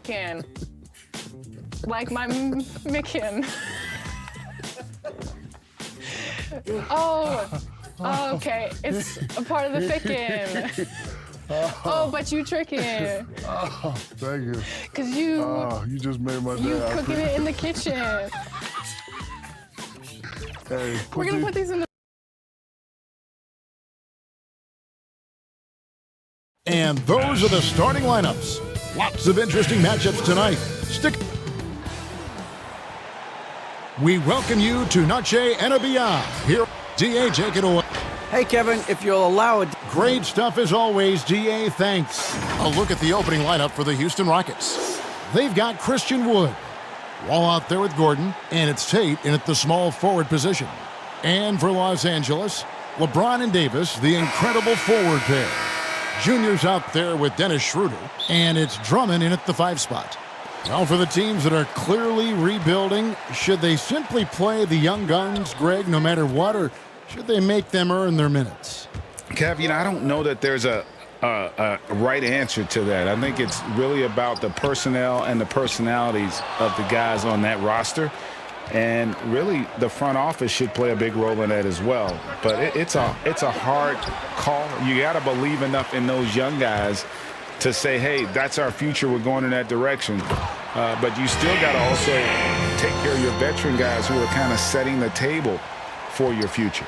Can. Like my Micken. Oh, okay. It's a part of the fickin'. Oh, but you tricking. Oh, thank you. Cause you just made my day. you cooking it in the kitchen. Hey, We're gonna put these in the. And those are the starting lineups. Lots of interesting matchups tonight. We welcome you to Noche and Beyond. Here, DA, take it away. Hey, Kevin, if you'll allow it. Great stuff as always, DA, thanks. A look at the opening lineup for the Houston Rockets. They've got Christian Wood, Wall out there with Gordon, and it's Tate in at the small forward position. And for Los Angeles, LeBron and Davis, the incredible forward pair. Junior's out there with Dennis Schroeder, and it's Drummond in at the 5 spot. Now for the teams that are clearly rebuilding, should they simply play the young guns, Greg, no matter what, or should they make them earn their minutes? Kev, I don't know that there's a right answer to that. I think it's really about the personnel and the personalities of the guys on that roster. And really, the front office should play a big role in that as well. But it's a hard call. You got to believe enough in those young guys to say, hey, that's our future. We're going in that direction. But you still got to also take care of your veteran guys who are kind of setting the table for your future.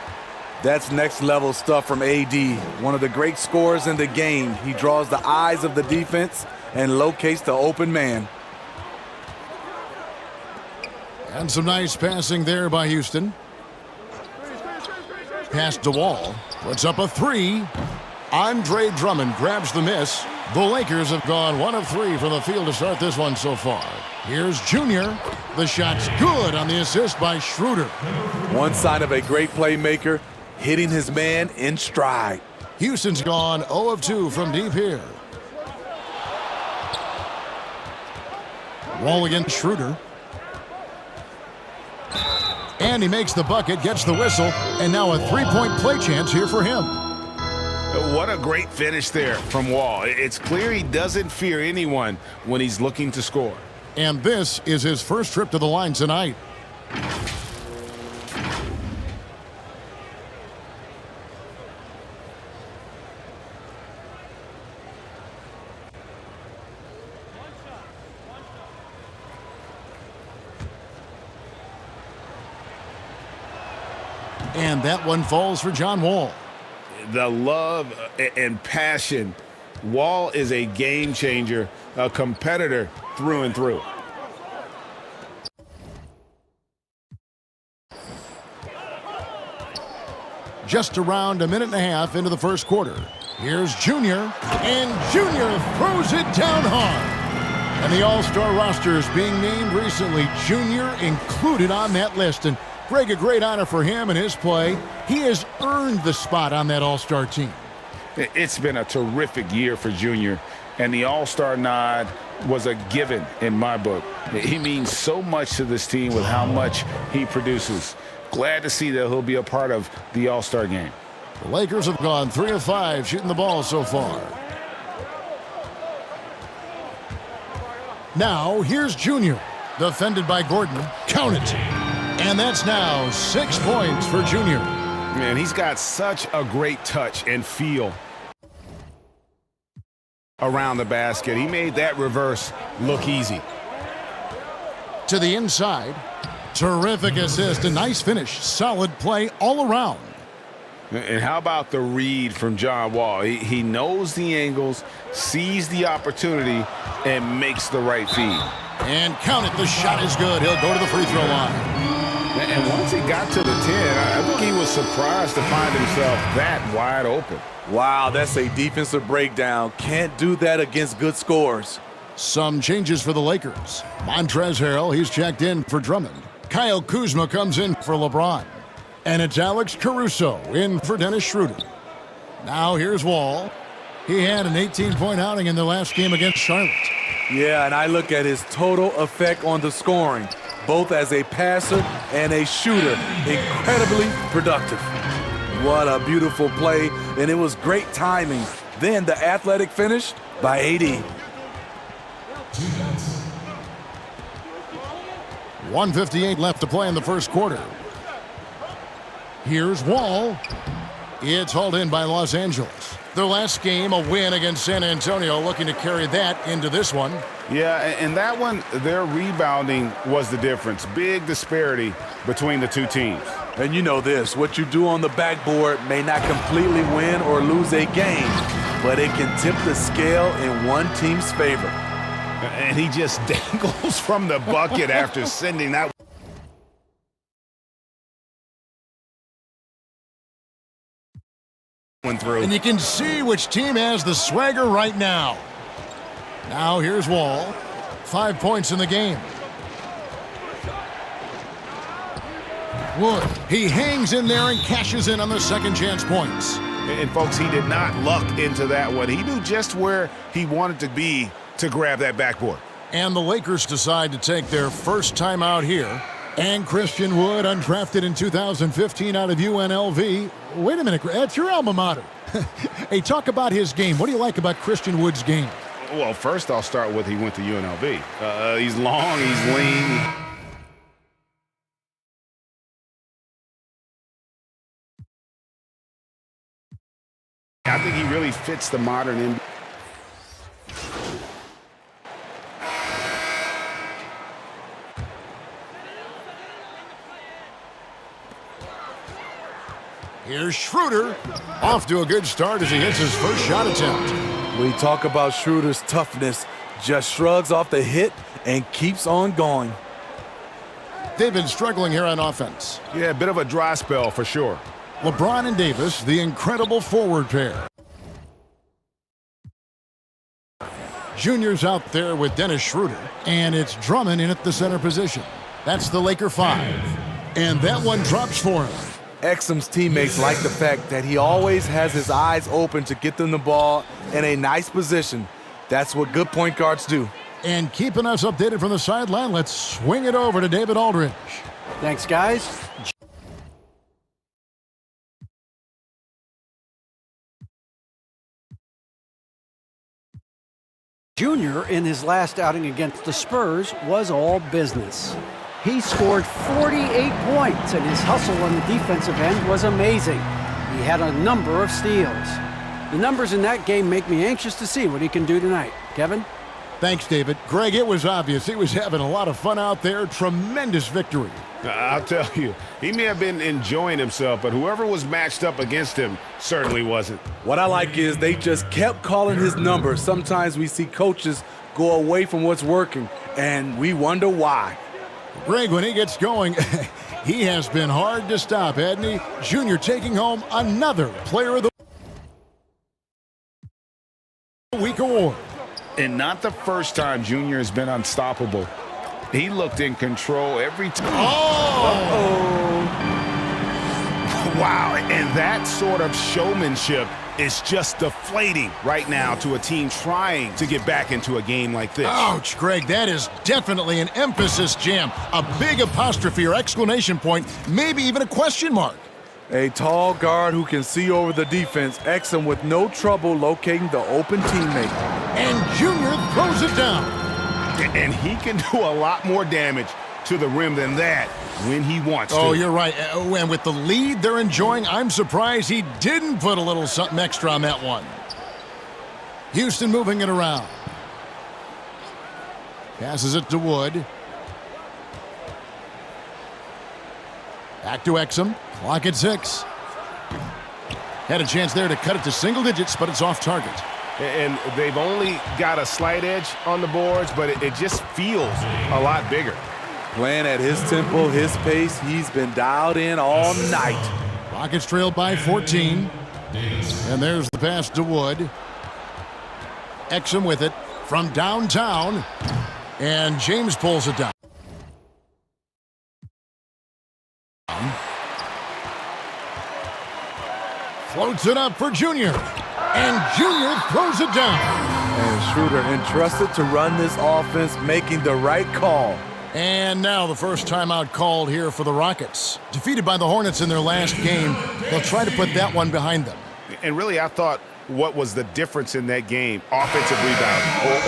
That's next-level stuff from AD. One of the great scorers in the game. He draws the eyes of the defense and locates the open man. And some nice passing there by Houston. Pass to Wall. Puts up a 3. Andre Drummond grabs the miss. The Lakers have gone 1 of 3 from the field to start this one so far. Here's Junior. The shot's good on the assist by Schroeder. One sign of a great playmaker, hitting his man in stride. Houston's gone 0 of 2 from deep here. Wall against Schroeder. And he makes the bucket, gets the whistle, and now a 3-point play chance here for him. What a great finish there from Wall. It's clear he doesn't fear anyone when he's looking to score. And this is his first trip to the line tonight. And that one falls for John Wall. The love and passion. Wall is a game changer, a competitor through and through. Just around a minute and a half into the first quarter. Here's Junior, and Junior throws it down hard. And the All-Star roster is being named recently. Junior included on that list. And Greg, a great honor for him and his play. He has earned the spot on that All-Star team. It's been a terrific year for Junior, and the All-Star nod was a given in my book. He means so much to this team with how much he produces. Glad to see that he'll be a part of the All-Star game. The Lakers have gone 3 of 5 shooting the ball so far. Now, here's Junior, defended by Gordon. Count it. And that's now 6 points for Junior. Man, he's got such a great touch and feel around the basket. He made that reverse look easy. To the inside. Terrific assist, a nice finish. Solid play all around. And how about the read from John Wall? He knows the angles, sees the opportunity, and makes the right feed. And count it, the shot is good. He'll go to the free throw line. And once he got to the 10, I think he was surprised to find himself that wide open. Wow, that's a defensive breakdown. Can't do that against good scores. Some changes for the Lakers. Montrezl Harrell, he's checked in for Drummond. Kyle Kuzma comes in for LeBron. And it's Alex Caruso in for Dennis Schroeder. Now here's Wall. He had an 18-point outing in the last game against Charlotte. Yeah, and I look at his total effect on the scoring, both as a passer and a shooter. Incredibly productive. What a beautiful play, and it was great timing. Then the athletic finish by AD. 1:58 left to play in the first quarter. Here's Wall. It's hauled in by Los Angeles. Their last game, a win against San Antonio, looking to carry that into this one. Yeah, and that one, their rebounding was the difference. Big disparity between the two teams. And you know this, what you do on the backboard may not completely win or lose a game, but it can tip the scale in one team's favor. And he just dangles from the bucket after sending that one through. And you can see which team has the swagger right now. Now here's Wall. 5 points in the game. Wood, he hangs in there and cashes in on the second chance points. And folks, he did not luck into that one. He knew just where he wanted to be to grab that backboard. And the Lakers decide to take their first time out here. And Christian Wood, undrafted in 2015 out of UNLV. Wait a minute, that's your alma mater. Hey, talk about his game. What do you like about Christian Wood's game? Well, first I'll start with he went to UNLV. He's long, he's lean. I think he really fits the modern NBA. Here's Schroeder, off to a good start as he hits his first shot attempt. We talk about Schroeder's toughness, just shrugs off the hit and keeps on going. They've been struggling here on offense. Yeah, a bit of a dry spell for sure. LeBron and Davis, the incredible forward pair. Junior's out there with Dennis Schroeder, and it's Drummond in at the center position. That's the Laker 5, and that one drops for him. Exum's teammates like the fact that he always has his eyes open to get them the ball in a nice position. That's what good point guards do. And keeping us updated from the sideline, let's swing it over to David Aldridge. Thanks, guys. Junior, in his last outing against the Spurs, was all business. He scored 48 points, and his hustle on the defensive end was amazing. He had a number of steals. The numbers in that game make me anxious to see what he can do tonight. Kevin? Thanks, David. Greg, it was obvious. He was having a lot of fun out there. Tremendous victory. I'll tell you, he may have been enjoying himself, but whoever was matched up against him certainly wasn't. What I like is they just kept calling his number. Sometimes we see coaches go away from what's working, and we wonder why. Greg, when he gets going, he has been hard to stop, hasn't he? Junior taking home another Player of the Week award. And not the first time Junior has been unstoppable. He looked in control every time. Wow, and that sort of showmanship is just deflating right now to a team trying to get back into a game like this. Ouch, Greg, that is definitely an emphasis jam. A big apostrophe or exclamation point, maybe even a question mark. A tall guard who can see over the defense, Exum with no trouble locating the open teammate. And Junior throws it down. And he can do a lot more damage to the rim than that when he wants to. Oh, you're right. And with the lead they're enjoying, I'm surprised he didn't put a little something extra on that one. Houston moving it around. Passes it to Wood. Back to Exum. Clock at 6. Had a chance there to cut it to single digits, but it's off target. And they've only got a slight edge on the boards, but it just feels a lot bigger. Playing at his tempo, his pace, he's been dialed in all night. Rockets trailed by 14. And there's the pass to Wood. Exum with it from downtown. And James pulls it down. Floats it up for Junior. And Junior throws it down. And Schroeder entrusted to run this offense, making the right call. And now the first timeout called here for the Rockets. Defeated by the Hornets in their last game, they'll try to put that one behind them. And really, I thought what was the difference in that game, offensive rebound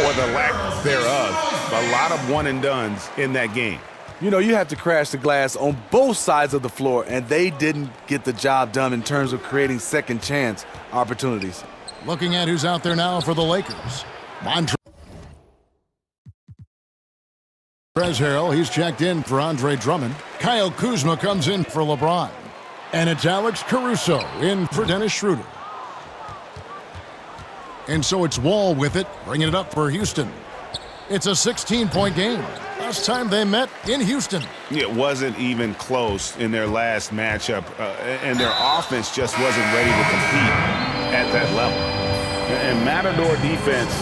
or the lack thereof. A lot of one-and-dones in that game. You know, you have to crash the glass on both sides of the floor, and they didn't get the job done in terms of creating second chance opportunities. Looking at who's out there now for the Lakers. Montrezl Harrell, he's checked in for Andre Drummond. Kyle Kuzma comes in for LeBron. And it's Alex Caruso in for Dennis Schroeder. And so it's Wall with it, bringing it up for Houston. It's a 16-point game. Last time they met in Houston. It wasn't even close in their last matchup, and their offense just wasn't ready to compete at that level. And Matador defense,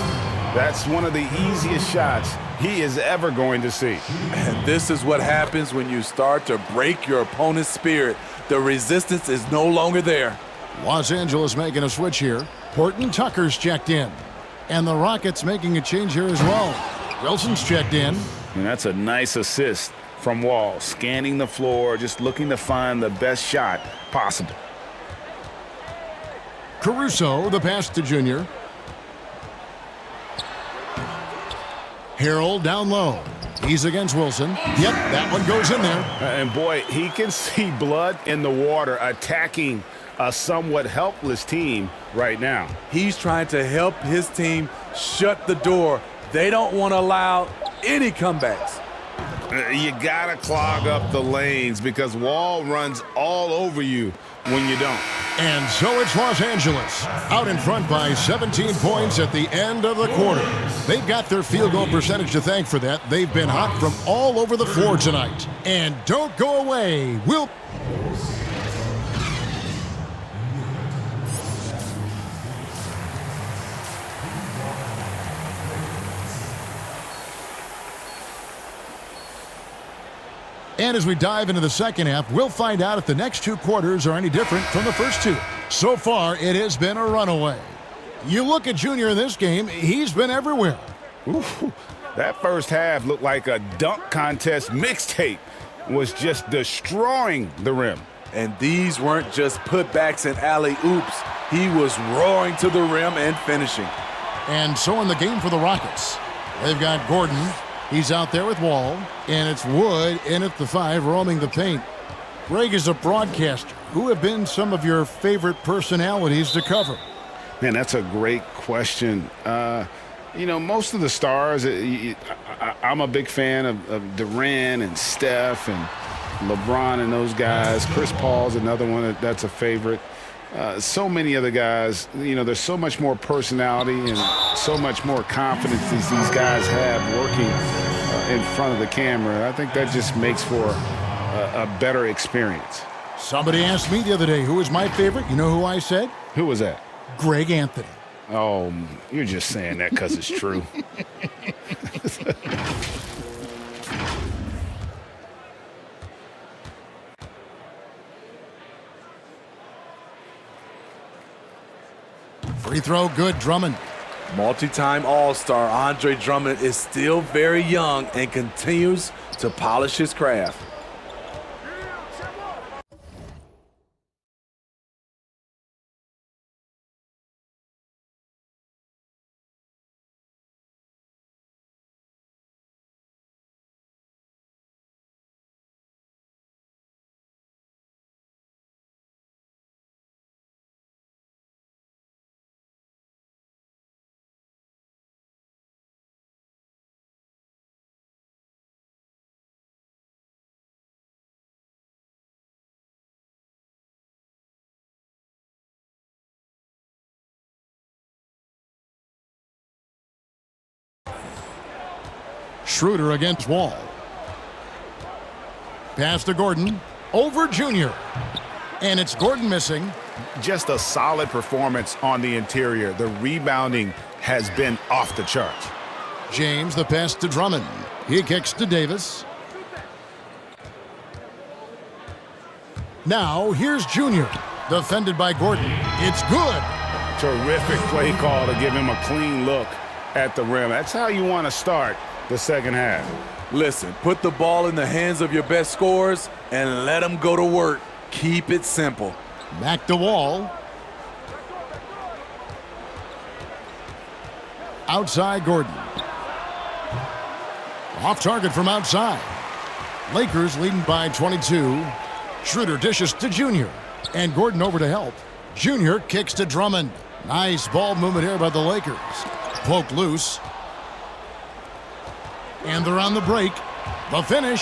that's one of the easiest shots he is ever going to see. And this is what happens when you start to break your opponent's spirit. The resistance is no longer there. Los Angeles making a switch here. Horton Tucker's checked in. And the Rockets making a change here as well. Wilson's checked in. And that's a nice assist from Wall, scanning the floor, just looking to find the best shot possible. Caruso, the pass to Junior. Harrell down low. He's against Wilson. Yep, that one goes in there. And boy, he can see blood in the water attacking a somewhat helpless team right now. He's trying to help his team shut the door. They don't want to allow any comebacks. You gotta clog up the lanes because Wall runs all over you when you don't. And so it's Los Angeles out in front by 17 points at the end of the quarter. They've got their field goal percentage to thank for that. They've been hot from all over the floor tonight. And don't go away. We'll... And as we dive into the second half, we'll find out if the next two quarters are any different from the first two. So far, it has been a runaway. You look at Junior in this game, he's been everywhere. Ooh, that first half looked like a dunk contest mixtape. Was just destroying the rim. And these weren't just putbacks and alley-oops. He was roaring to the rim and finishing. And so in the game for the Rockets, they've got Gordon. He's out there with Wall, and it's Wood in at the 5, roaming the paint. Greg is a broadcaster. Who have been some of your favorite personalities to cover? Man, that's a great question. You know, most of the stars, I'm a big fan of Durant and Steph and LeBron and those guys. Chris Paul's another one that's a favorite. So many other guys, you know, there's so much more personality and so much more confidence as these guys have working in front of the camera. I think that just makes for a better experience. Somebody asked me the other day who was my favorite. You know who I said? Who was that? Greg Anthony. Oh, you're just saying that because it's true. Free throw, good, Drummond. Multi-time All-Star Andre Drummond is still very young and continues to polish his craft. Schroeder against Wall. Pass to Gordon. Over Junior. And it's Gordon missing. Just a solid performance on the interior. The rebounding has been off the charts. James, the pass to Drummond. He kicks to Davis. Now, here's Junior. Defended by Gordon. It's good. Terrific play call to give him a clean look at the rim. That's how you want to start the second half. Listen, put the ball in the hands of your best scorers and let them go to work. Keep it simple. Back to Wall. Outside Gordon. Off target from outside. Lakers leading by 22. Schroeder dishes to Junior. And Gordon over to help. Junior kicks to Drummond. Nice ball movement here by the Lakers. Poked loose. And they're on the break. The finish.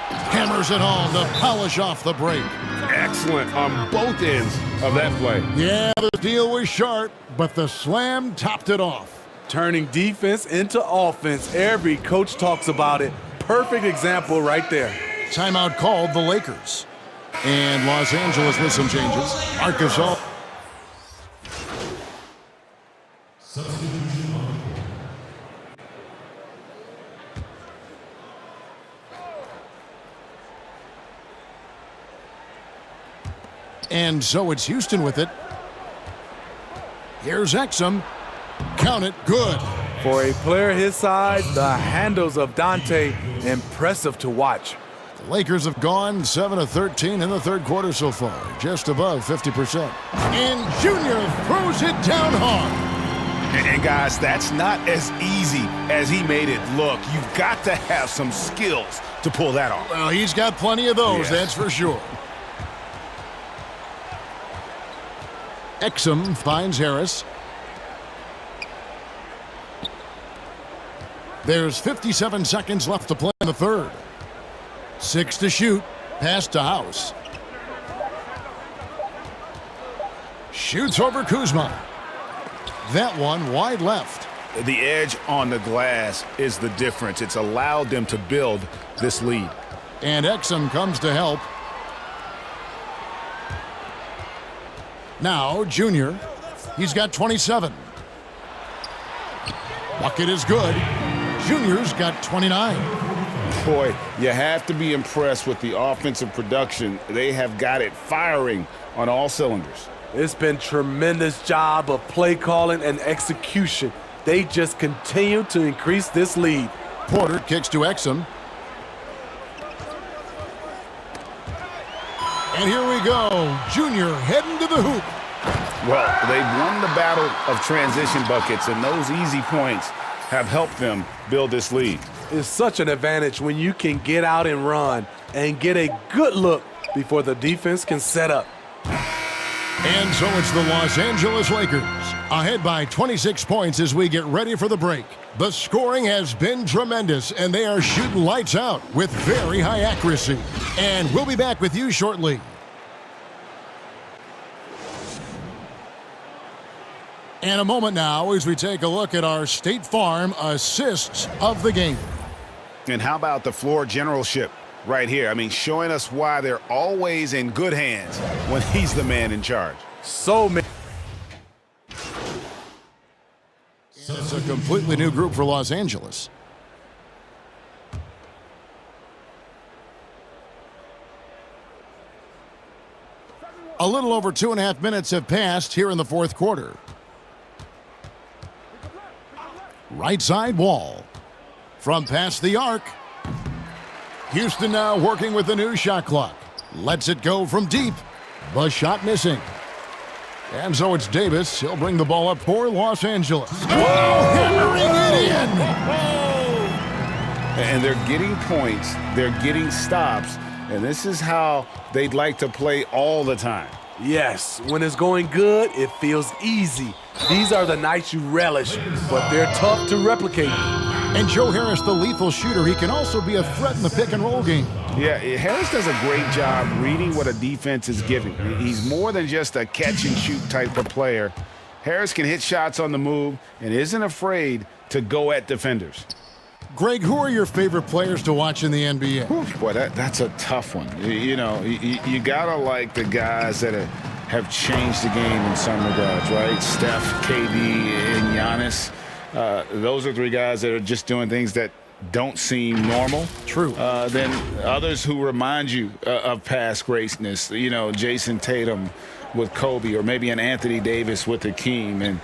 Hammers it home to polish off the break. Excellent on both ends of that play. Yeah, the deal was sharp, but the slam topped it off. Turning defense into offense. Every coach talks about it. Perfect example right there. Timeout called the Lakers. And Los Angeles with some changes. Arkansas. And so it's Houston with it. Here's Exum. Count it, good. For a player his size, the handles of Dante, impressive to watch. The Lakers have gone 7 of 13 in the third quarter so far, just above 50%. And Junior throws it down hard. And guys, that's not as easy as he made it look. You've got to have some skills to pull that off. Well, he's got plenty of those, that's for sure. Exum finds Harris. There's 57 seconds left to play in the third. 6 to shoot. Pass to House. Shoots over Kuzma. That one wide left. The edge on the glass is the difference. It's allowed them to build this lead. And Exum comes to help. Now, Junior. He's got 27. Bucket is good. Junior's got 29. Boy, you have to be impressed with the offensive production. They have got it firing on all cylinders. It's been tremendous job of play calling and execution. They just continue to increase this lead. Porter kicks to Exum. And here we go. Junior heading to the hoop. Well, they've won the battle of transition buckets, and those easy points have helped them build this lead. It's such an advantage when you can get out and run and get a good look before the defense can set up. And so it's the Los Angeles Lakers, ahead by 26 points as we get ready for the break. The scoring has been tremendous, and they are shooting lights out with very high accuracy. And we'll be back with you shortly. And a moment now as we take a look at our State Farm assists of the game. And how about the floor generalship right here? I mean, showing us why they're always in good hands when he's the man in charge. So many. It's a completely new group for Los Angeles. A little over 2.5 minutes have passed here in the fourth quarter. Right side Wall. From past the arc. Houston now working with the new shot clock. Lets it go from deep. The shot missing. And so it's Davis. He'll bring the ball up for Los Angeles. Oh, hammering it in. And they're getting points. They're getting stops. And this is how they'd like to play all the time. Yes, when it's going good, it feels easy. These are the nights you relish, but they're tough to replicate. And Joe Harris, the lethal shooter, he can also be a threat in the pick-and-roll game. Yeah, Harris does a great job reading what a defense is giving. He's more than just a catch-and-shoot type of player. Harris can hit shots on the move and isn't afraid to go at defenders. Greg, who are your favorite players to watch in the NBA? Boy, that's a tough one. You know, you gotta like the guys that have changed the game in some regards, right? Steph, KD, and Giannis. Those are three guys that are just doing things that don't seem normal. True. Then others who remind you of past greatness. You know, Jason Tatum with Kobe, or maybe an Anthony Davis with Hakeem, and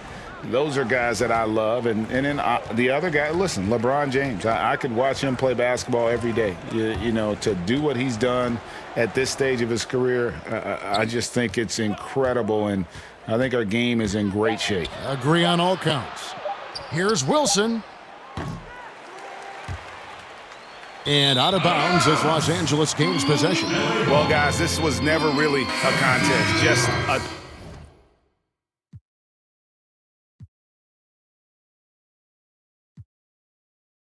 those are guys that I love. And then the other guy, listen, LeBron James. I could watch him play basketball every day. You know, to do what he's done at this stage of his career, I just think it's incredible. And I think our game is in great shape. Agree on all counts. Here's Wilson. And out of bounds as Los Angeles gains possession. Well, guys, this was never really a contest, just a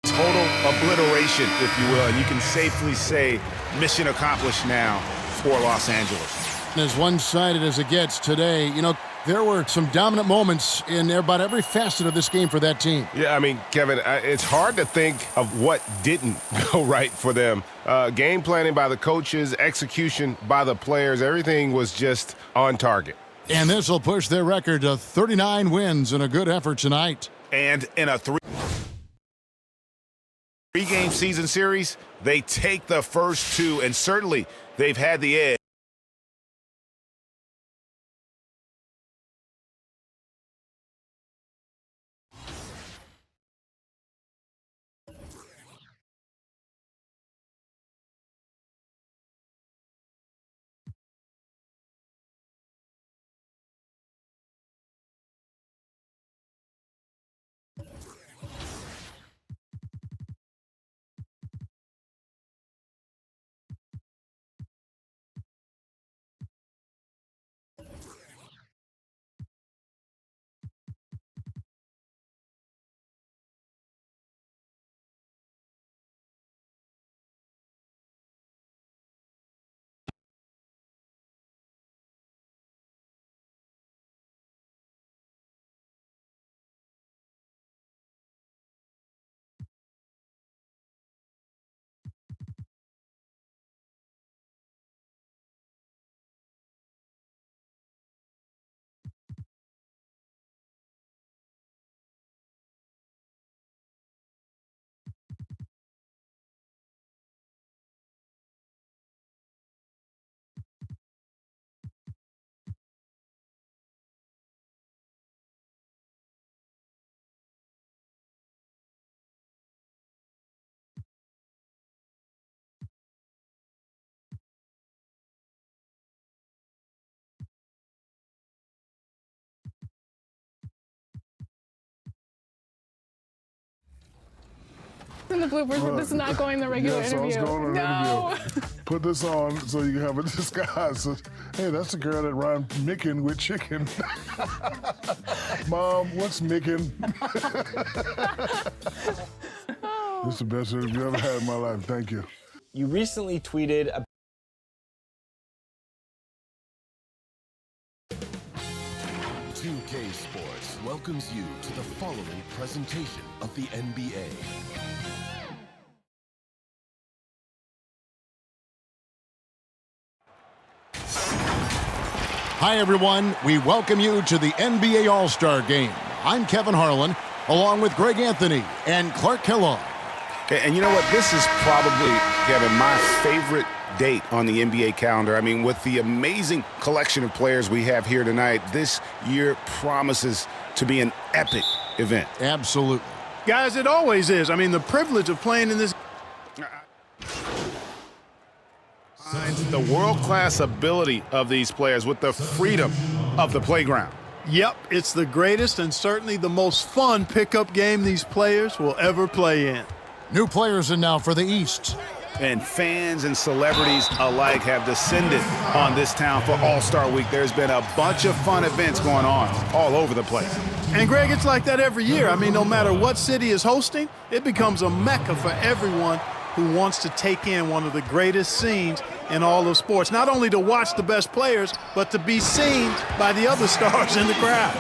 total obliteration, if you will. And you can safely say mission accomplished now for Los Angeles. As one-sided as it gets today, you know, there were some dominant moments in about every facet of this game for that team. Yeah, I mean, Kevin, it's hard to think of what didn't go right for them. Game planning by the coaches, execution by the players, everything was just on target. And this will push their record to 39 wins in a good effort tonight. And in a three-game season series, they take the first two, and certainly they've had the edge. In the bloopers, but this is not going the regular Yes, I was interview. going on No. an interview. Put this on so you can have a disguise. So, hey, that's the girl that rhymed Mickin with chicken. Mom, what's Mickin? This is the best interview I've ever had in my life. Thank you. You recently tweeted about 2K Sports welcomes you to the following presentation of the NBA. Hi, everyone. We welcome you to the NBA All-Star Game. I'm Kevin Harlan, along with Greg Anthony and Clark Kellogg. And you know what? This is probably, Kevin, my favorite date on the NBA calendar. I mean, with the amazing collection of players we have here tonight, this year promises to be an epic event. Absolutely. Guys, it always is. I mean, the privilege of playing in this. The world-class ability of these players with the freedom of the playground. Yep, it's the greatest and certainly the most fun pickup game these players will ever play in. New players in now for the East. And fans and celebrities alike have descended on this town for All-Star Week. There's been a bunch of fun events going on all over the place. And Greg, it's like that every year. I mean, no matter what city is hosting, it becomes a mecca for everyone who wants to take in one of the greatest scenes in all of sports. Not only to watch the best players, but to be seen by the other stars in the crowd.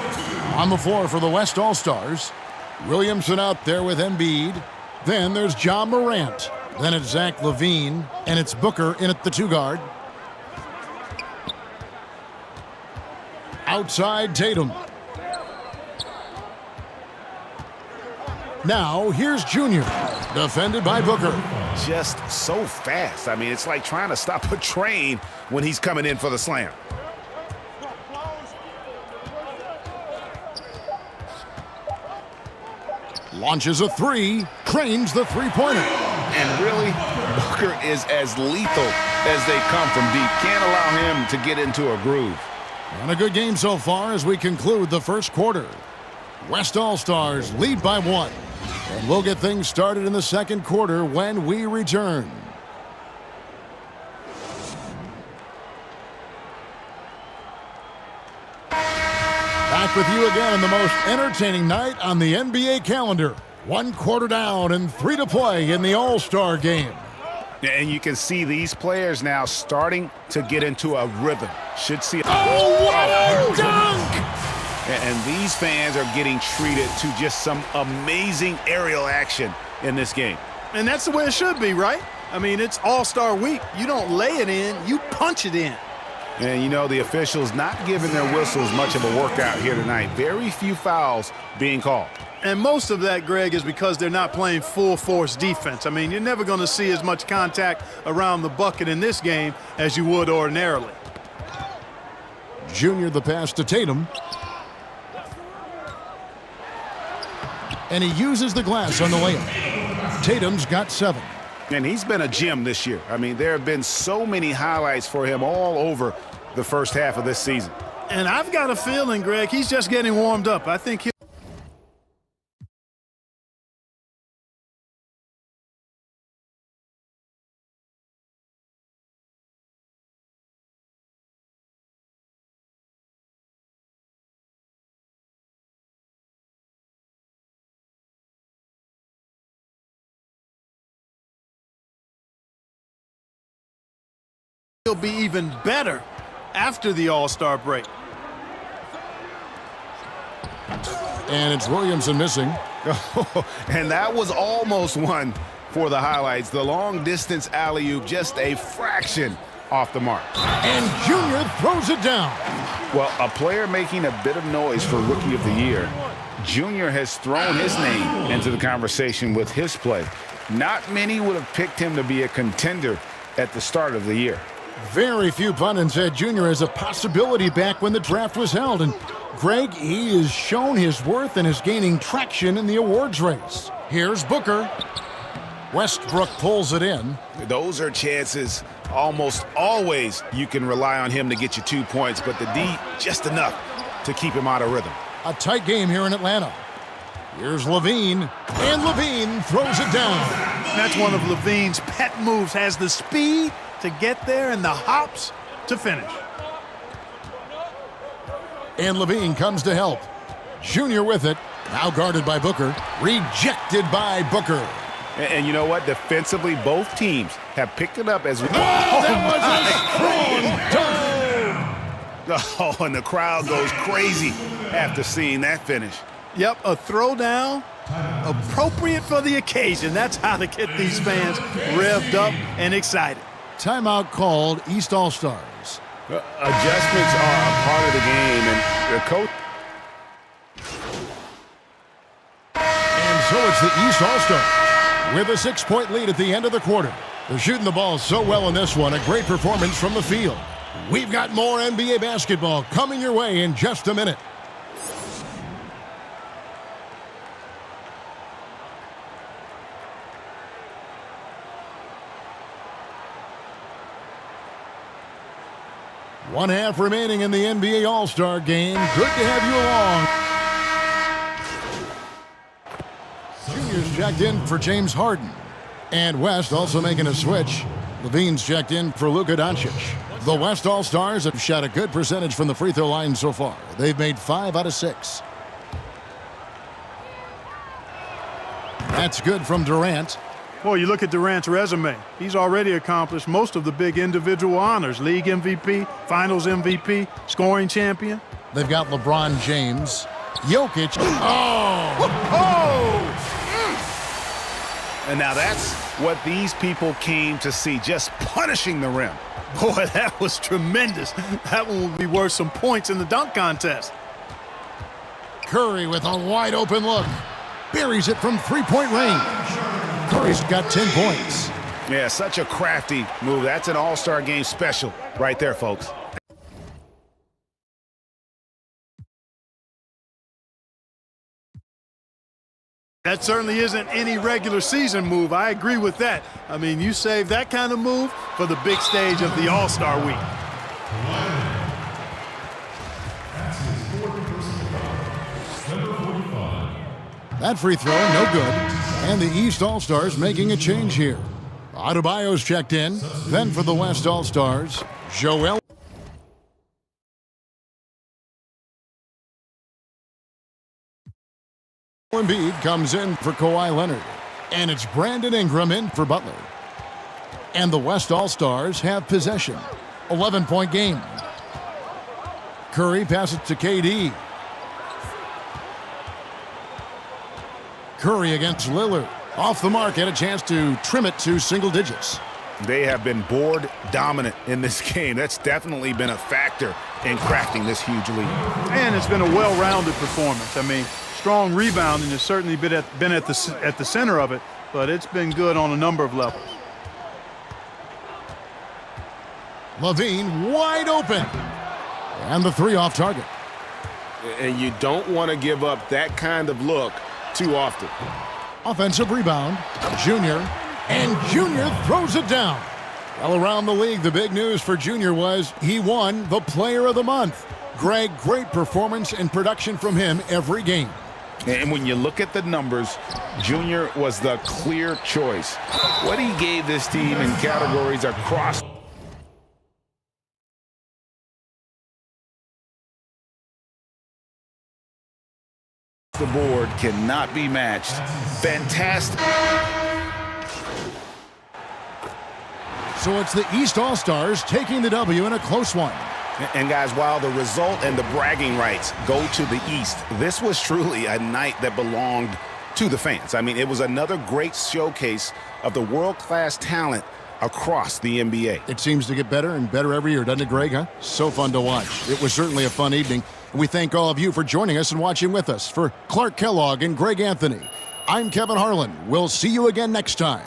On the floor for the West All-Stars, Williamson out there with Embiid. Then there's John Morant. Then it's Zach LaVine, and it's Booker in at the two-guard. Outside Tatum. Now here's Junior, defended by Booker. Just so fast. I mean, it's like trying to stop a train when he's coming in for the slam. Launches a three, cranes the three-pointer. And really, Booker is as lethal as they come from deep. Can't allow him to get into a groove. And a good game so far as we conclude the first quarter. West All-Stars lead by 1. And we'll get things started in the second quarter when we return. Back with you again on the most entertaining night on the NBA calendar. 1 quarter down and 3 to play in the All-Star game. And you can see these players now starting to get into a rhythm. Should see. Oh, what a dunk! And these fans are getting treated to just some amazing aerial action in this game. And that's the way it should be, right? I mean, it's All-Star week. You don't lay it in, you punch it in. And, you know, the officials not giving their whistles much of a workout here tonight. Very few fouls being called. And most of that, Greg, is because they're not playing full-force defense. I mean, you're never going to see as much contact around the bucket in this game as you would ordinarily. Junior the pass to Tatum. And he uses the glass on the layup. Tatum's got 7. And he's been a gem this year. I mean, there have been so many highlights for him all over the first half of this season. And I've got a feeling, Greg, he's just getting warmed up. I think he'll be even better after the All-Star break. And it's Williamson missing. And that was almost one for the highlights. The long-distance alley-oop, just a fraction off the mark. And Junior throws it down. Well, a player making a bit of noise for Rookie of the Year. Junior has thrown his name into the conversation with his play. Not many would have picked him to be a contender at the start of the year. Very few pundits said Junior as a possibility back when the draft was held. And Greg, he has shown his worth and is gaining traction in the awards race. Here's Booker. Westbrook pulls it in. Those are chances almost always you can rely on him to get you 2 points, but the D just enough to keep him out of rhythm. A tight game here in Atlanta. Here's Levine, and Levine throws it down. That's one of Levine's pet moves, has the speed to get there and the hops to finish. And Levine comes to help. Junior with it, now guarded by Booker, rejected by Booker. And you know what? Defensively, both teams have picked it up as well. That was a strong toe. Oh, and the crowd goes crazy after seeing that finish. Yep, a throwdown appropriate for the occasion. That's how to get these fans revved up and excited. Timeout called, East All-Stars. Adjustments are a part of the game, and the coach. And so it's the East All-Stars with a 6-point lead at the end of the quarter. They're shooting the ball so well in this one. A great performance from the field. We've got more NBA basketball coming your way in just a minute. One half remaining in the NBA All-Star game. Good to have you along. Junior's checked in for James Harden. And West also making a switch. Levine's checked in for Luka Doncic. The West All-Stars have shot a good percentage from the free throw line so far. They've made 5 out of 6. That's good from Durant. Well, you look at Durant's resume. He's already accomplished most of the big individual honors. League MVP, Finals MVP, scoring champion. They've got LeBron James. Jokic. And now that's what these people came to see, just punishing the rim. Boy, that was tremendous. That one will be worth some points in the dunk contest. Curry with a wide open look. Buries it from three-point range. Curry's got 10 points. Yeah, such a crafty move. That's an all-star game special right there, folks. That certainly isn't any regular season move. I agree with that. I mean, you save that kind of move for the big stage of the All-Star week. That free throw, no good. And the East All-Stars making a change here. Adebayo's checked in. Then for the West All-Stars, Joel Embiid comes in for Kawhi Leonard. And it's Brandon Ingram in for Butler. And the West All-Stars have possession. 11-point game. Curry passes to KD. Curry against Lillard. Off the mark, had a chance to trim it to single digits. They have been board dominant in this game. That's definitely been a factor in crafting this huge lead. And it's been a well-rounded performance. I mean, strong rebounding has certainly been at the center of it, but it's been good on a number of levels. Levine wide open. And the three off target. And you don't want to give up that kind of look too often. Offensive rebound. Junior. And Junior throws it down. Well, around the league, the big news for Junior was he won the Player of the Month. Greg, great performance and production from him every game. And when you look at the numbers, Junior was the clear choice. What he gave this team in categories across the board cannot be matched. Fantastic. So it's the East All-Stars taking the W in a close one. And guys, while the result and the bragging rights go to the East, this was truly a night that belonged to the fans. I mean, it was another great showcase of the world-class talent across the NBA. It seems to get better and better every year, doesn't it, Greg? Huh? So fun to watch. It was certainly a fun evening. We thank all of you for joining us and watching with us. For Clark Kellogg and Greg Anthony, I'm Kevin Harlan. We'll see you again next time.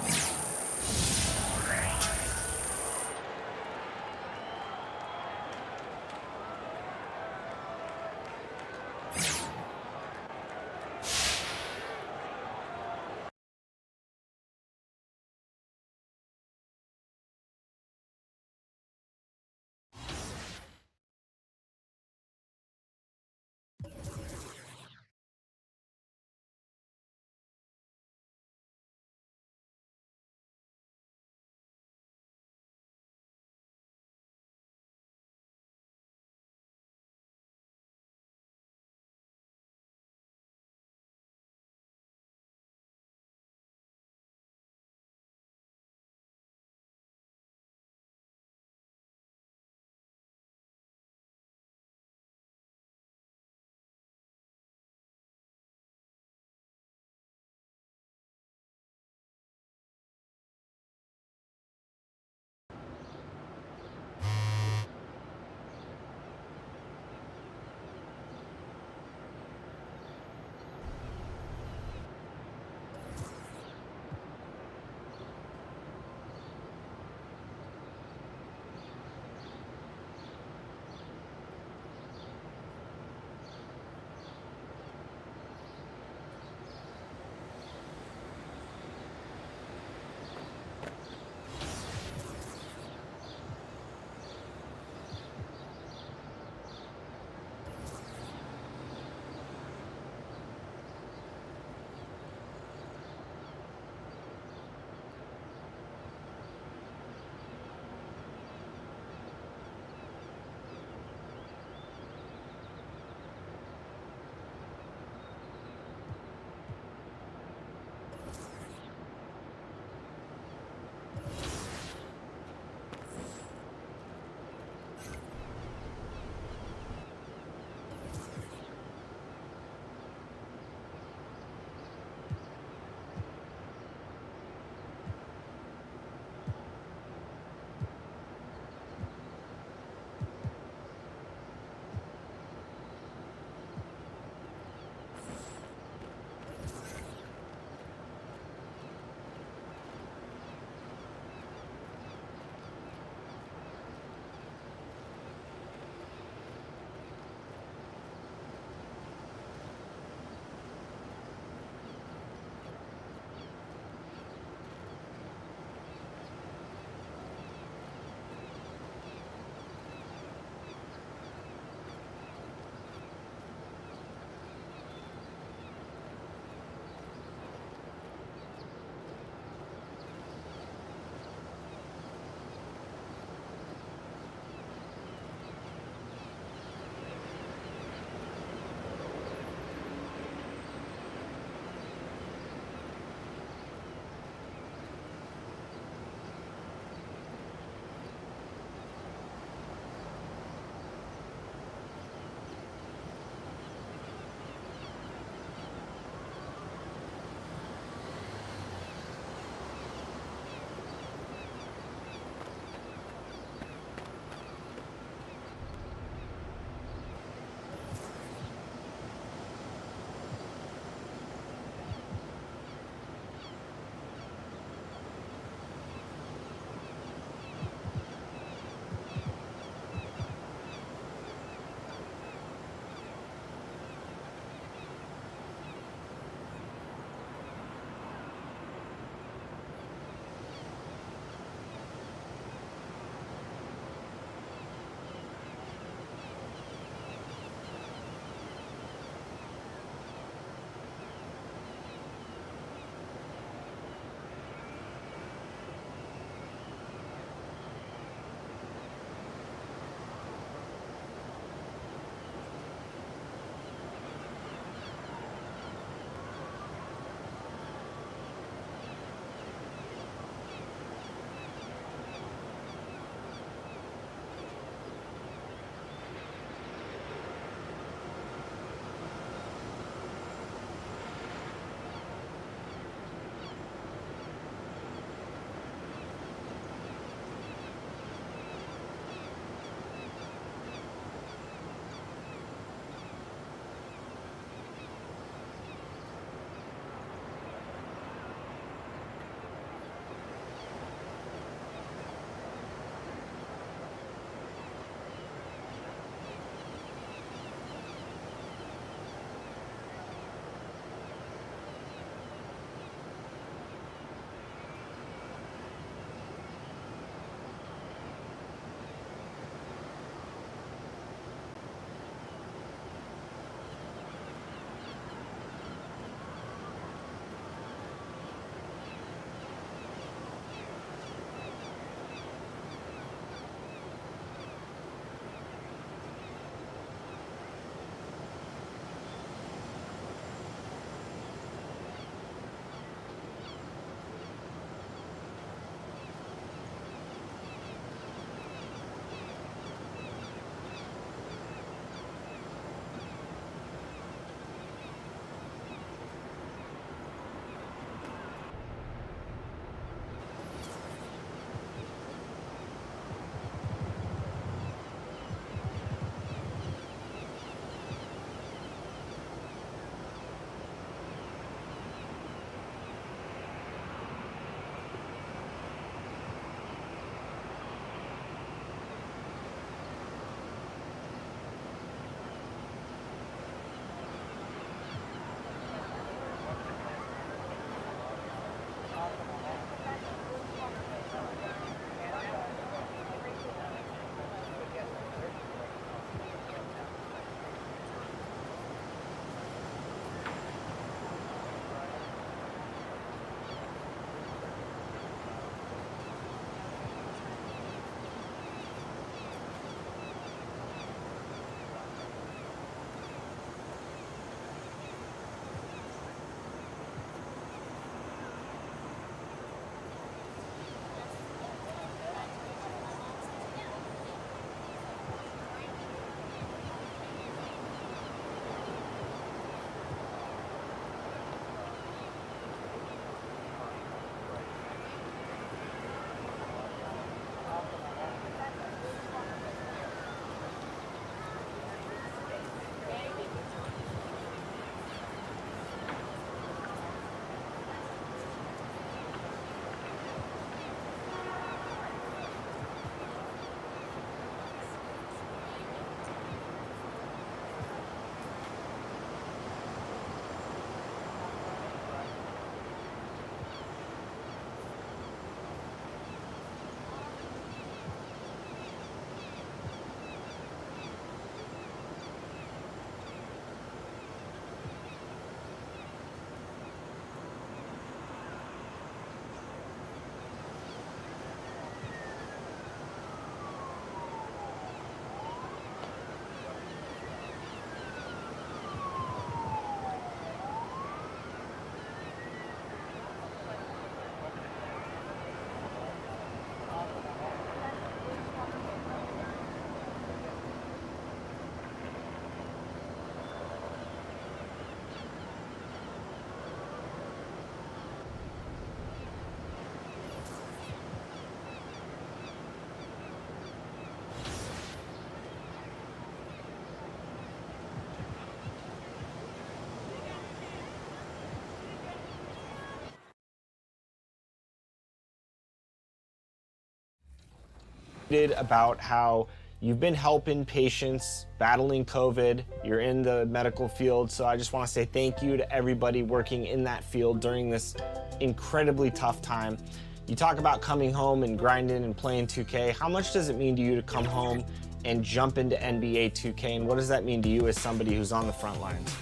about how you've been helping patients battling COVID. You're in the medical field, so I just want to say thank you to everybody working in that field during this incredibly tough time. You talk about coming home and grinding and playing 2K. How much does it mean to you to come home and jump into NBA 2K, and what does that mean to you as somebody who's on the front lines?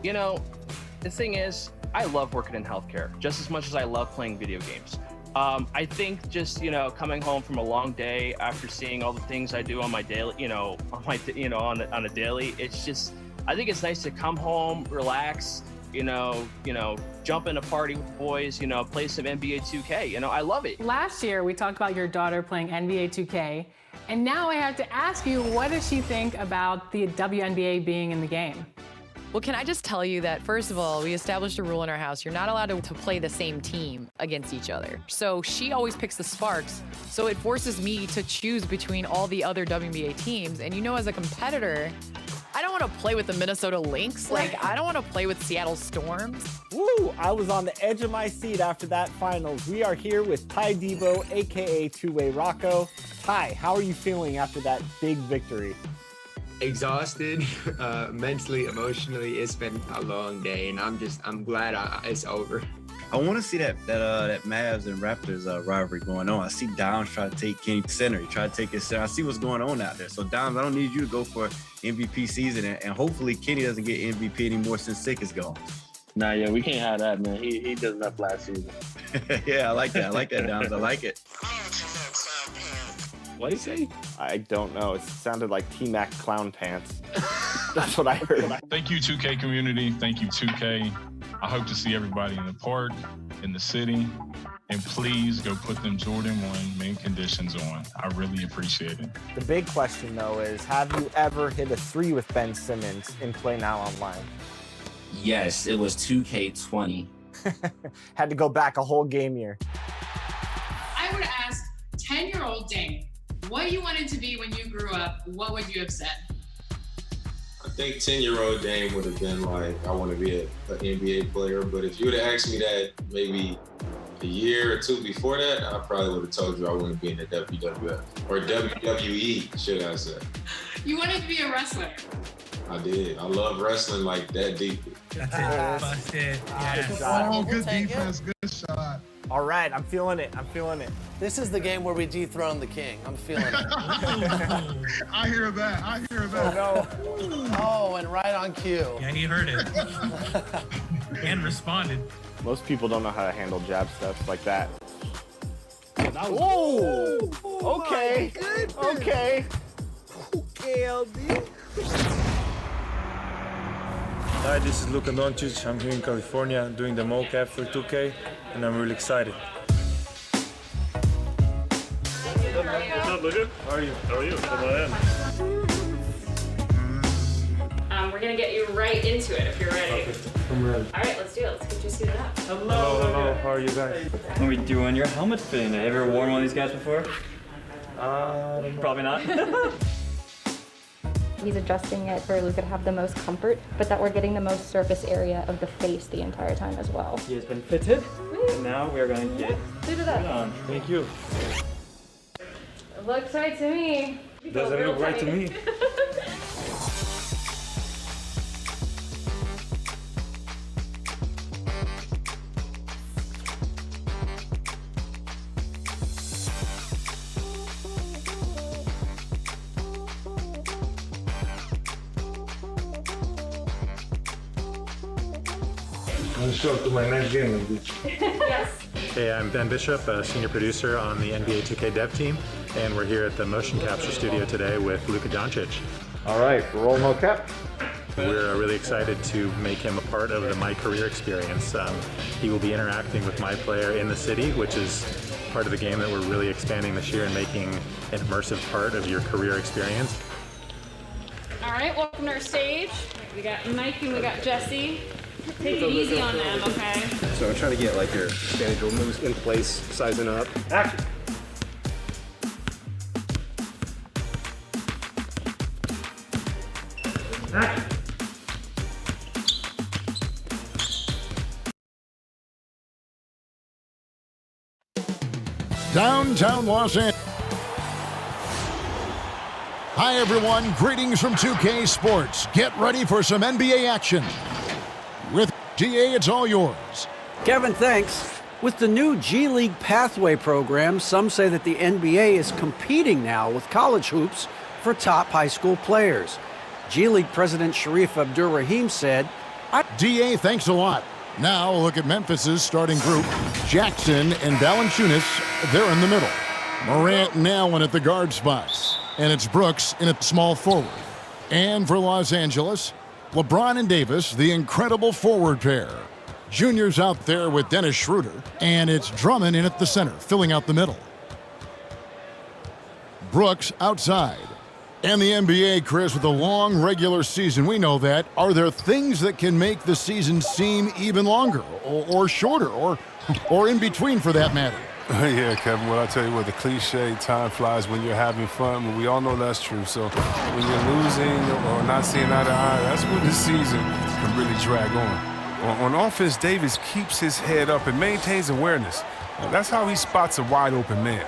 You know, the thing is, I love working in healthcare just as much as I love playing video games. I think just, you know, coming home from a long day after seeing all the things I do on my daily, on a daily, it's just, I think it's nice to come home, relax, jump in a party with the boys, play some NBA 2K. I love it. Last year, we talked about your daughter playing NBA 2K, and now I have to ask you, what does she think about the WNBA being in the game? Well, can I just tell you that, first of all, we established a rule in our house. You're not allowed to play the same team against each other. So she always picks the Sparks. So it forces me to choose between all the other WNBA teams. And as a competitor, I don't want to play with the Minnesota Lynx. I don't want to play with Seattle Storms. Woo! I was on the edge of my seat after that finals. We are here with Ty Debo, aka Two-Way Rocco. Ty, how are you feeling after that big victory? Exhausted, mentally, emotionally. It's been a long day, and I'm glad it's over. I want to see that Mavs and Raptors rivalry going on. I see Downs try to take Kenny center. He tried to take his center. I see what's going on out there. So Downs, I don't need you to go for MVP season, and hopefully Kenny doesn't get MVP anymore since Sick is gone. Nah, yeah, we can't have that, man. He did enough last season. Yeah, I like that. I like that, Downs. I like it. What'd he say? I don't know. It sounded like T-Mac clown pants. That's what I heard. Thank you, 2K community. Thank you, 2K. I hope to see everybody in the park, in the city, and please go put them Jordan 1 main conditions on. I really appreciate it. The big question, though, is have you ever hit a 3 with Ben Simmons in Play Now Online? Yes, it was 2K20. Had to go back a whole game year. I would ask 10-year-old Dane what you wanted to be when you grew up. What would you have said? I think 10-year-old Dame would have been like, I want to be an NBA player. But if you would have asked me that maybe a year or two before that, I probably would have told you I want to be in the WWF or WWE, should I say. You wanted to be a wrestler. I did. I love wrestling like that deeply. That's it. Busted. Yeah. Oh, good defense. Good shot. All right, I'm feeling it. I'm feeling it. This is the game where we dethrone the king. I'm feeling it. I hear that. I hear that. No. Oh, and right on cue. Yeah, he heard it. And responded. Most people don't know how to handle jab steps like that. Whoa! Okay. Okay. Okay, LD. Hi, this is Luka Doncic. I'm here in California doing the mocap for 2K, and I'm really excited. What's up, Luka? How are you? How are you? Come on in. We're gonna get you right into it if you're ready. Okay, I'm ready. All right, let's do it. Let's get you suited up. Hello. How are you guys? What are we doing? Your helmet fitting. Have you ever worn one of these guys before? Probably not. He's adjusting it for Luka to have the most comfort, but that we're getting the most surface area of the face the entire time as well. He has been fitted, and now we're going to get suited up. on. Thank you. It looks right to me. Doesn't look right to me. Let's show up to my next game. Yes. Hey, I'm Ben Bishop, a senior producer on the NBA 2K dev team, and we're here at the motion capture studio today with Luka Doncic. All right, roll mocap. We're really excited to make him a part of the My Career experience. He will be interacting with my player in the city, which is part of the game that we're really expanding this year and making an immersive part of your career experience. All right, welcome to our stage. We got Mike and we got Jesse. Take it easy on them, okay? So I'm trying to get like your standing drill moves in place, sizing up. Action. Action. Downtown Los Angeles. Hi, everyone. Greetings from 2K Sports. Get ready for some NBA action. With GA, it's all yours. Kevin, thanks. With the new G League Pathway program, some say that the NBA is competing now with college hoops for top high school players. G League President Sharif Abdur-Rahim said, DA, thanks a lot. Now look at Memphis's starting group. Jackson and Valanciunas, they're in the middle. Morant and Allen at the guard spots. And it's Brooks in at small forward. And for Los Angeles, LeBron and Davis, the incredible forward pair. Junior's out there with Dennis Schroeder, and it's Drummond in at the center, filling out the middle. Brooks outside. And the NBA, Chris, with a long regular season, we know that. Are there things that can make the season seem even longer or shorter or in between for that matter? Yeah, Kevin, well, I tell you what, the cliche, time flies when you're having fun, but we all know that's true. So when you're losing or not seeing eye to eye, that's when the season can really drag on. On offense, Davis keeps his head up and maintains awareness. That's how he spots a wide open man.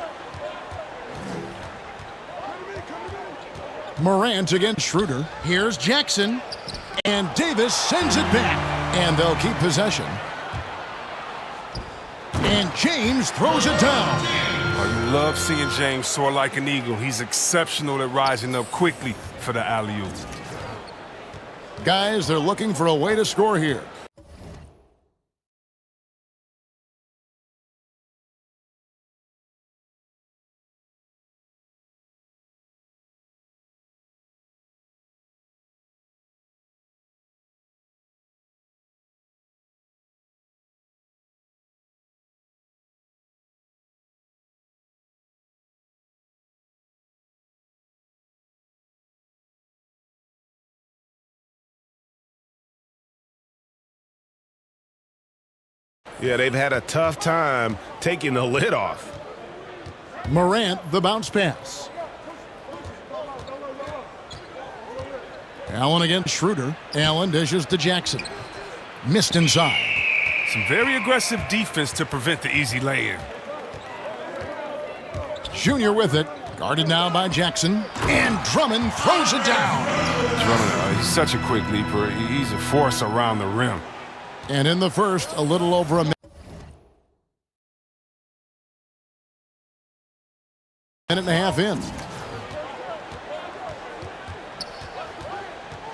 Morant against Schroeder. Here's Jackson. And Davis sends it back. And they'll keep possession. And James throws it down. Oh, you love seeing James soar like an eagle. He's exceptional at rising up quickly for the alley-oop. Guys, they're looking for a way to score here. Yeah, they've had a tough time taking the lid off. Morant, the bounce pass. Allen against Schroeder. Allen dishes to Jackson. Missed inside. Some very aggressive defense to prevent the easy lay-in. Junior with it. Guarded now by Jackson. And Drummond throws it down. Drummond, he's such a quick leaper. He's a force around the rim. And in the first, a little over a minute and a half in.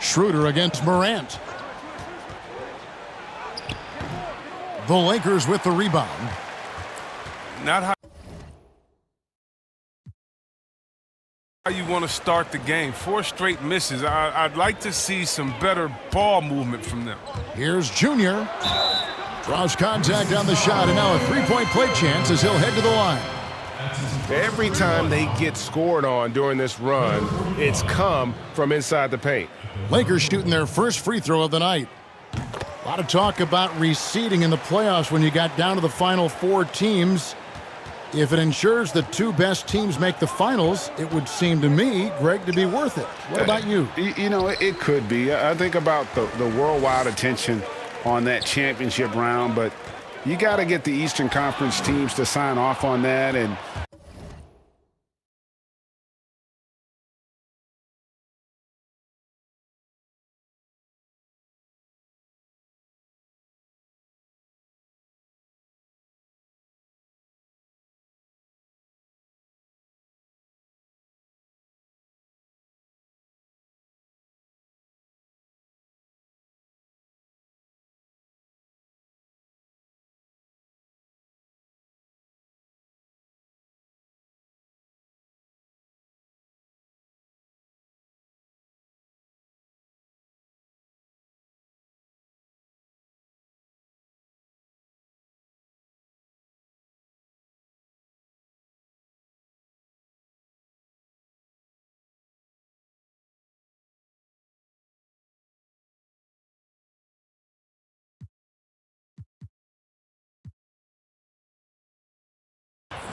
Schroeder against Morant. The Lakers with the rebound. Not how you want to start the game. 4 straight misses. I'd like to see some better ball movement from them. Here's Junior. Draws contact on the shot, and now a three-point play chance as he'll head to the line. Every time they get scored on during this run, it's come from inside the paint. Lakers shooting their first free throw of the night. A lot of talk about reseeding in the playoffs when you got down to the final 4 teams. If it ensures the 2 best teams make the finals, it would seem to me, Greg, to be worth it. What about you? You know, it could be. I think about the worldwide attention on that championship round, but you got to get the Eastern Conference teams to sign off on that. And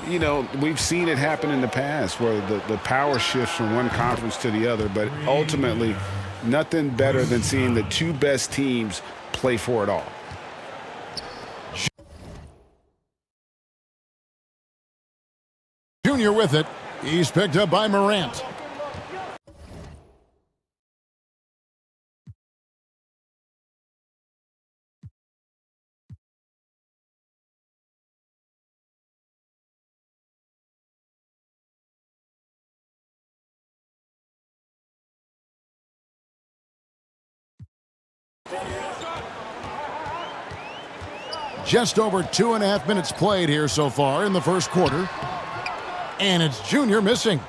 you know, we've seen it happen in the past where the power shifts from one conference to the other, but ultimately nothing better than seeing the 2 best teams play for it all. Junior with it. He's picked up by Morant. Just over 2.5 minutes played here so far in the first quarter. And it's Junior missing.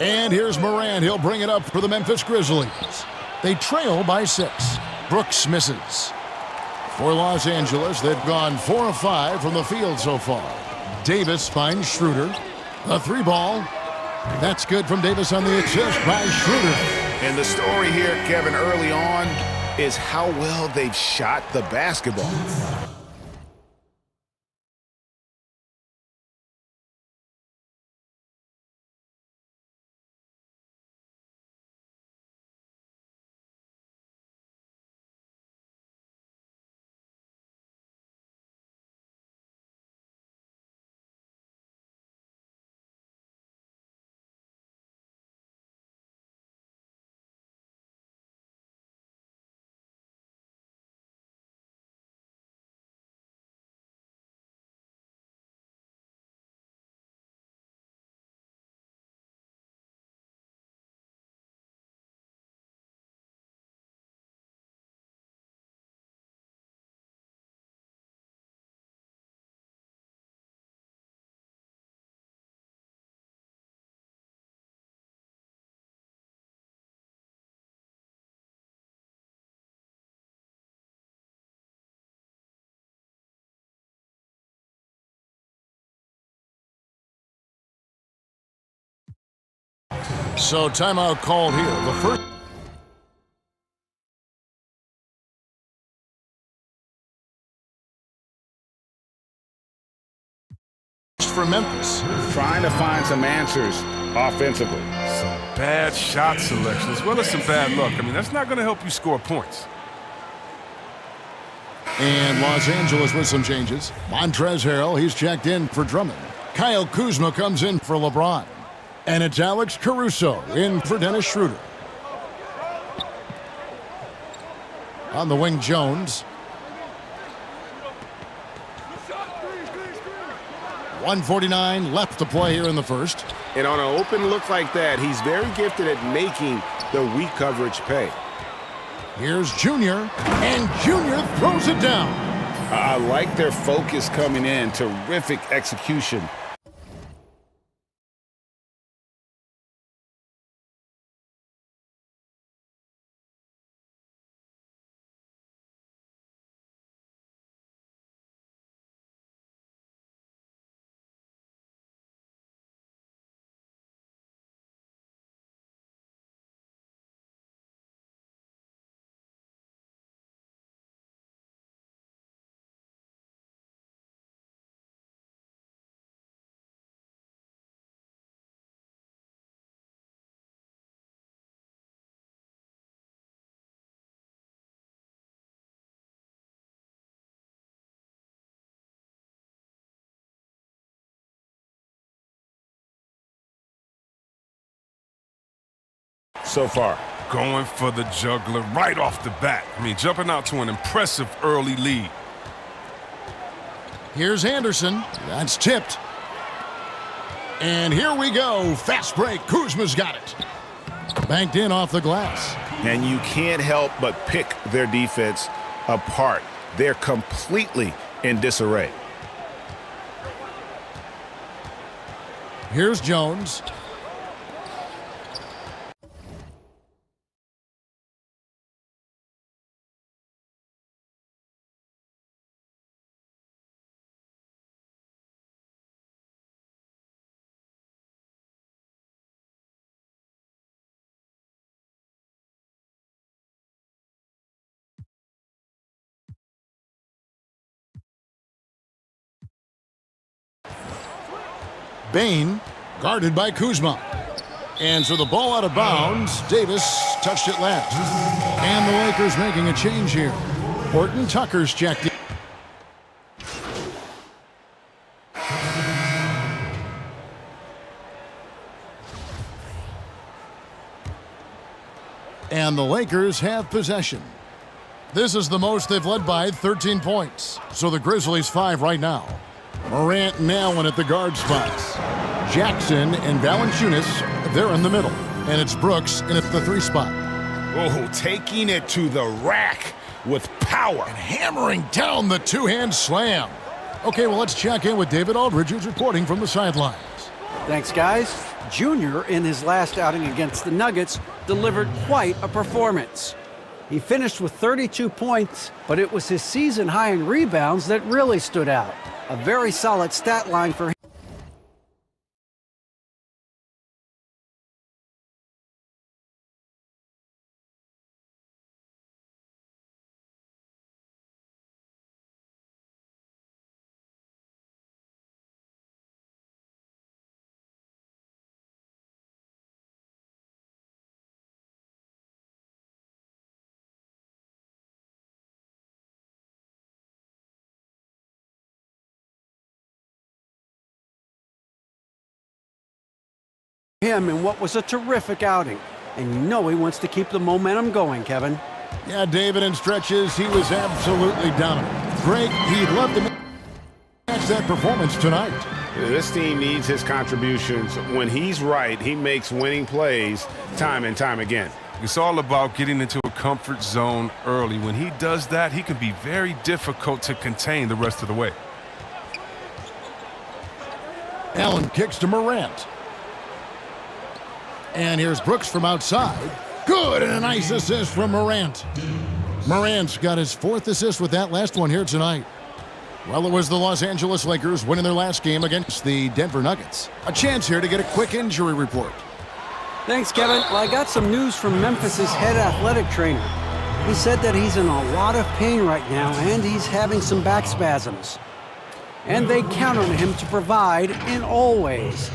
And here's Morant. He'll bring it up for the Memphis Grizzlies. They trail by 6. Brooks misses. For Los Angeles, they've gone 4 of 5 from the field so far. Davis finds Schroeder. A 3-ball. That's good from Davis on the assist by Schroeder. And the story here, Kevin, early on is how well they've shot the basketball. So timeout called here. The first for Memphis. Trying to find some answers offensively. Some bad shot selection as well as some bad luck. I mean, that's not going to help you score points. And Los Angeles with some changes. Montrezl Harrell, he's checked in for Drummond. Kyle Kuzma comes in for LeBron. And it's Alex Caruso in for Dennis Schroeder. On the wing, Jones. 1:49 left to play here in the first. And on an open look like that, he's very gifted at making the weak coverage pay. Here's Junior, and Junior throws it down. I like their focus coming in. Terrific execution. So far. Going for the juggler right off the bat. I mean, jumping out to an impressive early lead. Here's Anderson. That's tipped. And here we go. Fast break. Kuzma's got it. Banked in off the glass. And you can't help but pick their defense apart. They're completely in disarray. Here's Jones. Bane guarded by Kuzma. And so the ball out of bounds. Davis touched it last. And the Lakers making a change here. Horton Tucker's checked in. And the Lakers have possession. This is the most they've led by 13 points. So the Grizzlies 5 right now. Morant and Allen at the guard spots. Jackson and Valanciunas, they're in the middle. And it's Brooks in at the 3 spot. Oh, taking it to the rack with power. And hammering down the two-hand slam. Okay, well, let's check in with David Aldridge, who's reporting from the sidelines. Thanks, guys. Junior, in his last outing against the Nuggets, delivered quite a performance. He finished with 32 points, but it was his season high in rebounds that really stood out. A very solid stat line for him. In what was a terrific outing. And you know he wants to keep the momentum going, Kevin. Yeah, David, in stretches, he was absolutely dominant. Greg, he'd love to match that performance tonight. This team needs his contributions. When he's right, he makes winning plays time and time again. It's all about getting into a comfort zone early. When he does that, he can be very difficult to contain the rest of the way. Allen kicks to Morant. And here's Brooks from outside. Good, and a nice assist from Morant. Morant's got his 4th assist with that last one here tonight. Well, it was the Los Angeles Lakers winning their last game against the Denver Nuggets. A chance here to get a quick injury report. Thanks, Kevin. Well, I got some news from Memphis's head athletic trainer. He said that he's in a lot of pain right now, and he's having some back spasms. And they count on him to provide in all ways.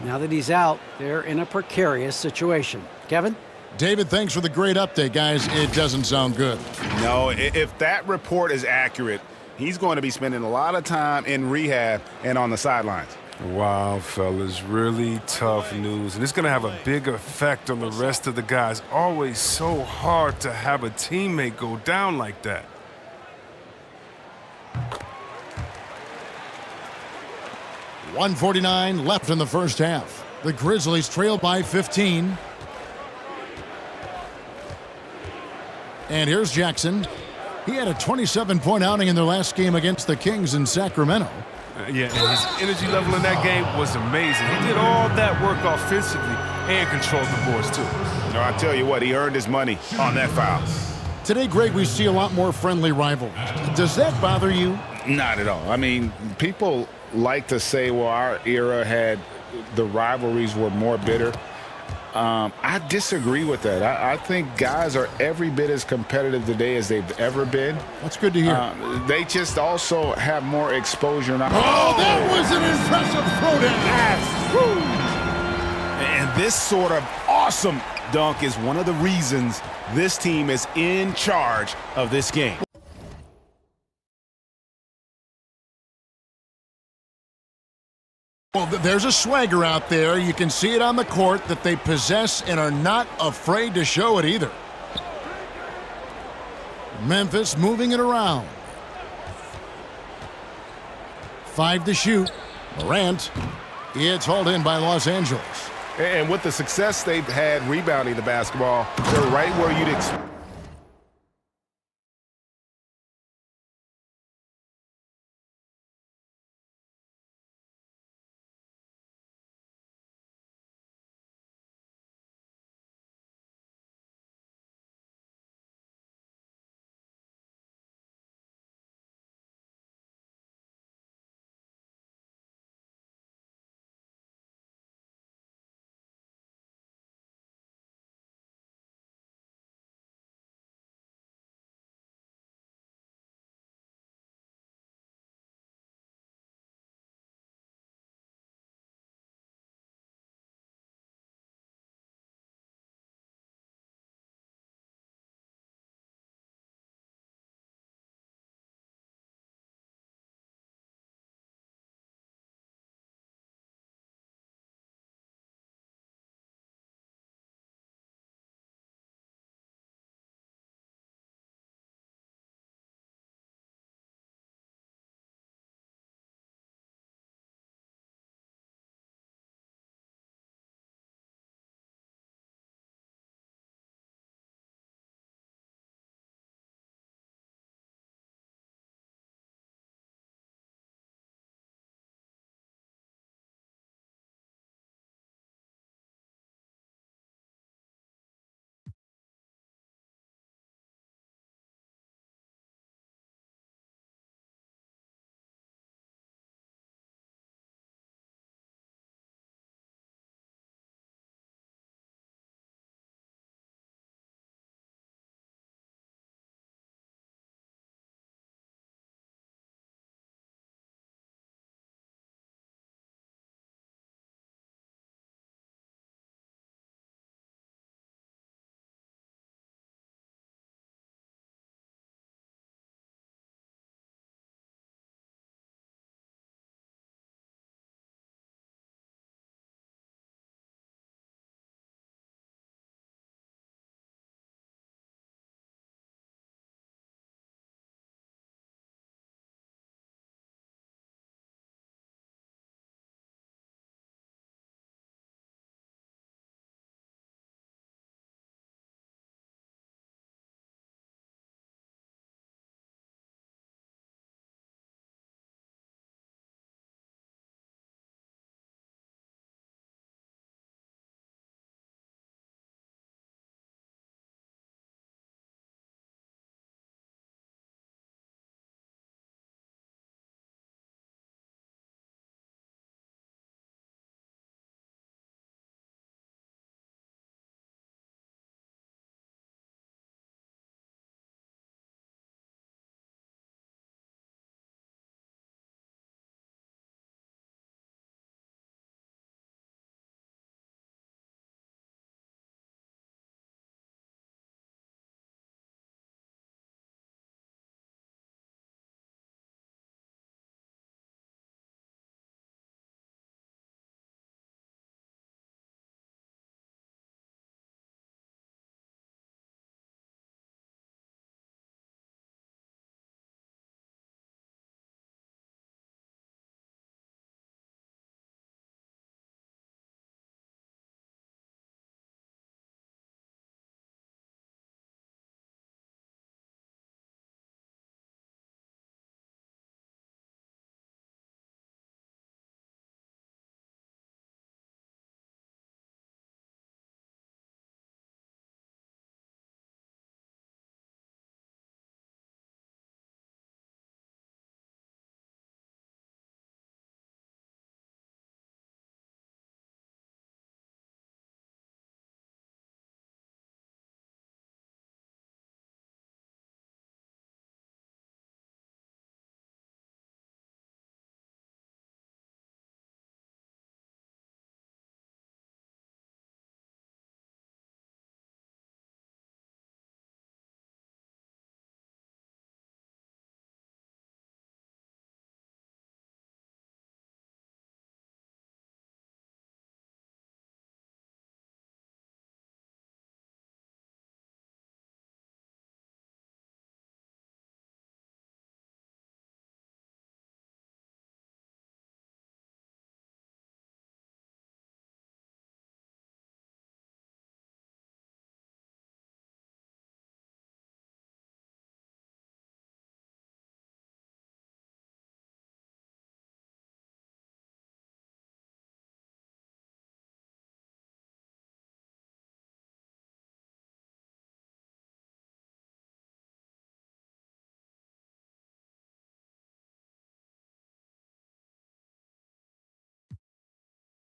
Now that he's out, they're in a precarious situation. Kevin? David, thanks for the great update, guys. It doesn't sound good. No, if that report is accurate, he's going to be spending a lot of time in rehab and on the sidelines. Wow, fellas, really tough news. And it's going to have a big effect on the rest of the guys. Always so hard to have a teammate go down like that. .149 left in the first half. The Grizzlies trail by 15. And here's Jackson. He had a 27-point outing in their last game against the Kings in Sacramento. Yeah, and his energy level in that game was amazing. He did all that work offensively and controlled the boards, too. No, I tell you what, he earned his money on that foul. Today, Greg, we see a lot more friendly rivalries. Does that bother you? Not at all. I mean, people like to say, well, our era had the rivalries were more bitter. I disagree with that. I think guys are every bit as competitive today as they've ever been. That's good to hear. They just also have more exposure now. Oh, that was an impressive throwdown. And this sort of awesome dunk is one of the reasons this team is in charge of this game. Well, there's a swagger out there. You can see it on the court that they possess and are not afraid to show it either. Memphis moving it around. 5 to shoot. Morant. It's hauled in by Los Angeles. And with the success they've had rebounding the basketball, they're right where you'd expect.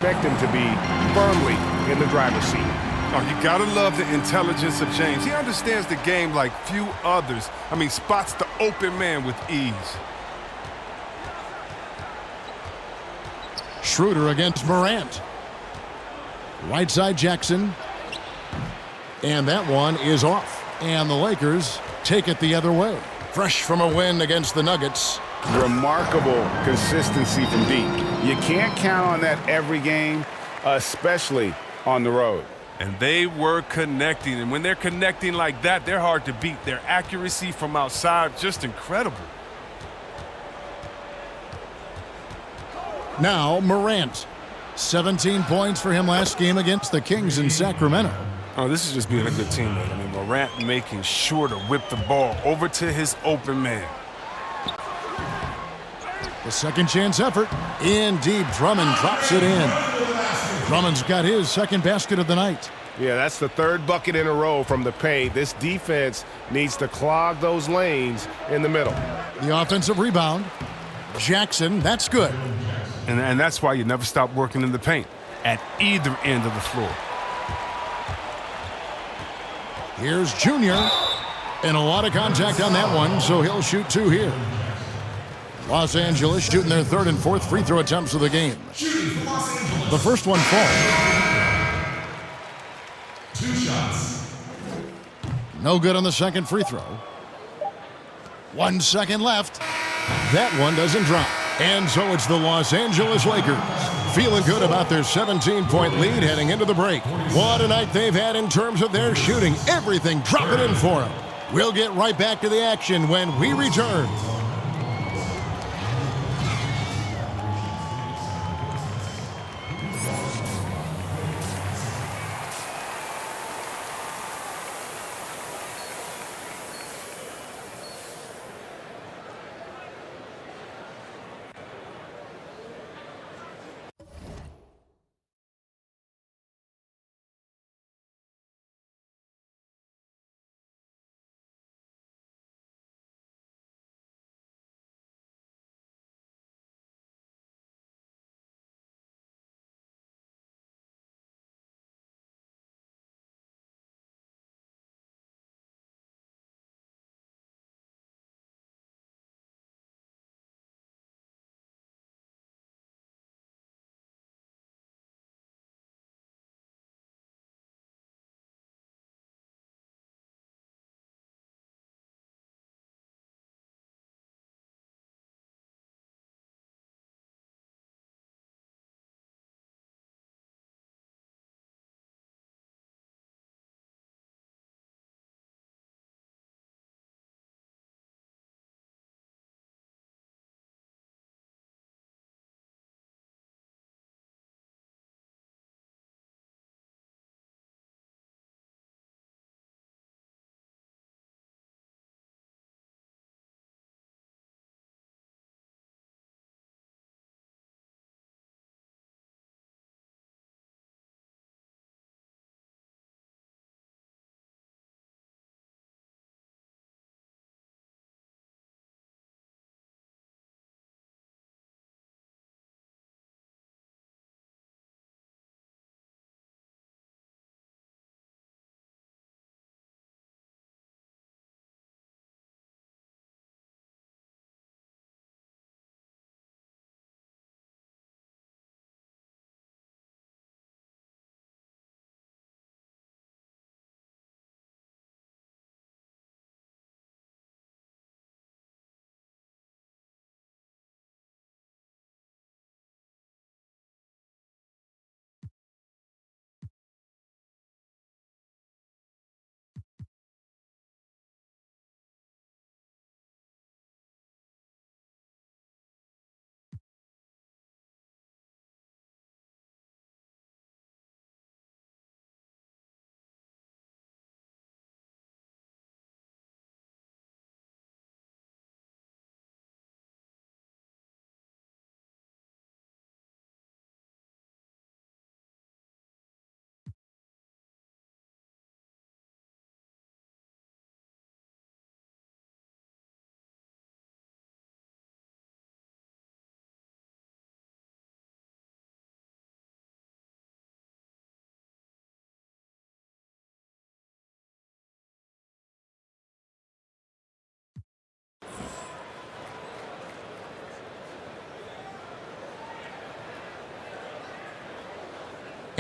expect him to be firmly in the driver's seat. Oh, you gotta love the intelligence of James. He understands the game like few others. I mean, spots the open man with ease. Schroeder against Morant. Right side Jackson. And that one is off. And the Lakers take it the other way. Fresh from a win against the Nuggets. Remarkable consistency from deep. You can't count on that every game, especially on the road. And they were connecting. And when they're connecting like that, they're hard to beat. Their accuracy from outside, just incredible. Now Morant. 17 points for him last game against the Kings in Sacramento. Oh, this is just being a good teammate. I mean, Morant making sure to whip the ball over to his open man. The second chance effort. In deep. Drummond drops it in. Drummond's got his second basket of the night. Yeah, that's the third bucket in a row from the paint. This defense needs to clog those lanes in the middle. The offensive rebound. Jackson, that's good. And that's why you never stop working in the paint at either end of the floor. Here's Junior. And a lot of contact on that one, so he'll shoot two here. Los Angeles shooting their third and fourth free throw attempts of the game. The first one falls. 2 shots. No good on the second free throw. 1 second left. That one doesn't drop. And so it's the Los Angeles Lakers feeling good about their 17-point lead heading into the break. What a night they've had in terms of their shooting. Everything dropping in for them. We'll get right back to the action when we return.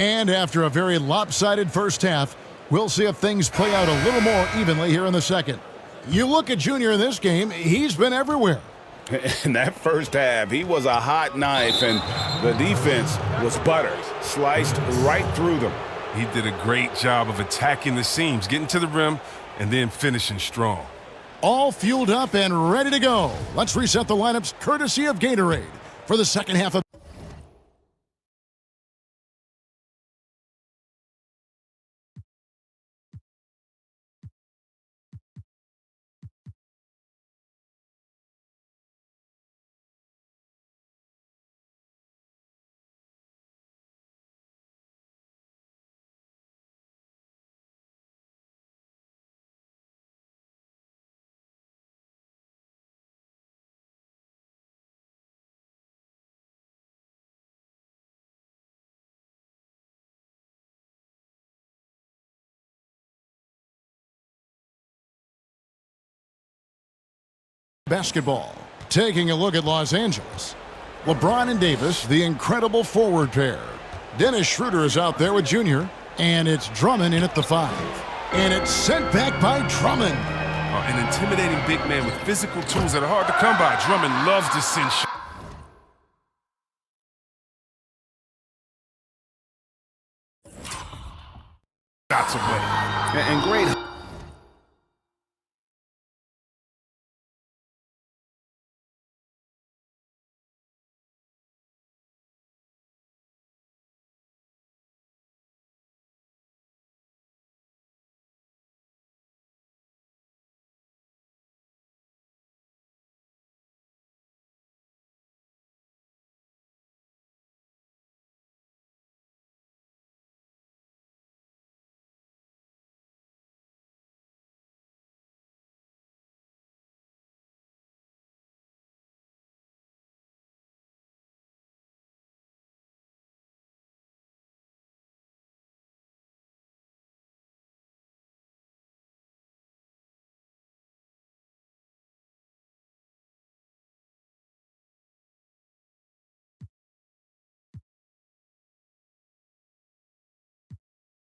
And after a very lopsided first half, we'll see if things play out a little more evenly here in the second. You look at Junior in this game, he's been everywhere. In that first half, he was a hot knife, and the defense was butter, sliced right through them. He did a great job of attacking the seams, getting to the rim, and then finishing strong. All fueled up and ready to go. Let's reset the lineups courtesy of Gatorade for the second half of basketball. Taking a look at Los Angeles. LeBron and Davis, the incredible forward pair. Dennis Schroeder is out there with Junior, and it's Drummond in at the 5. And it's sent back by Drummond. An intimidating big man with physical tools that are hard to come by. Drummond loves to send shots away. And great.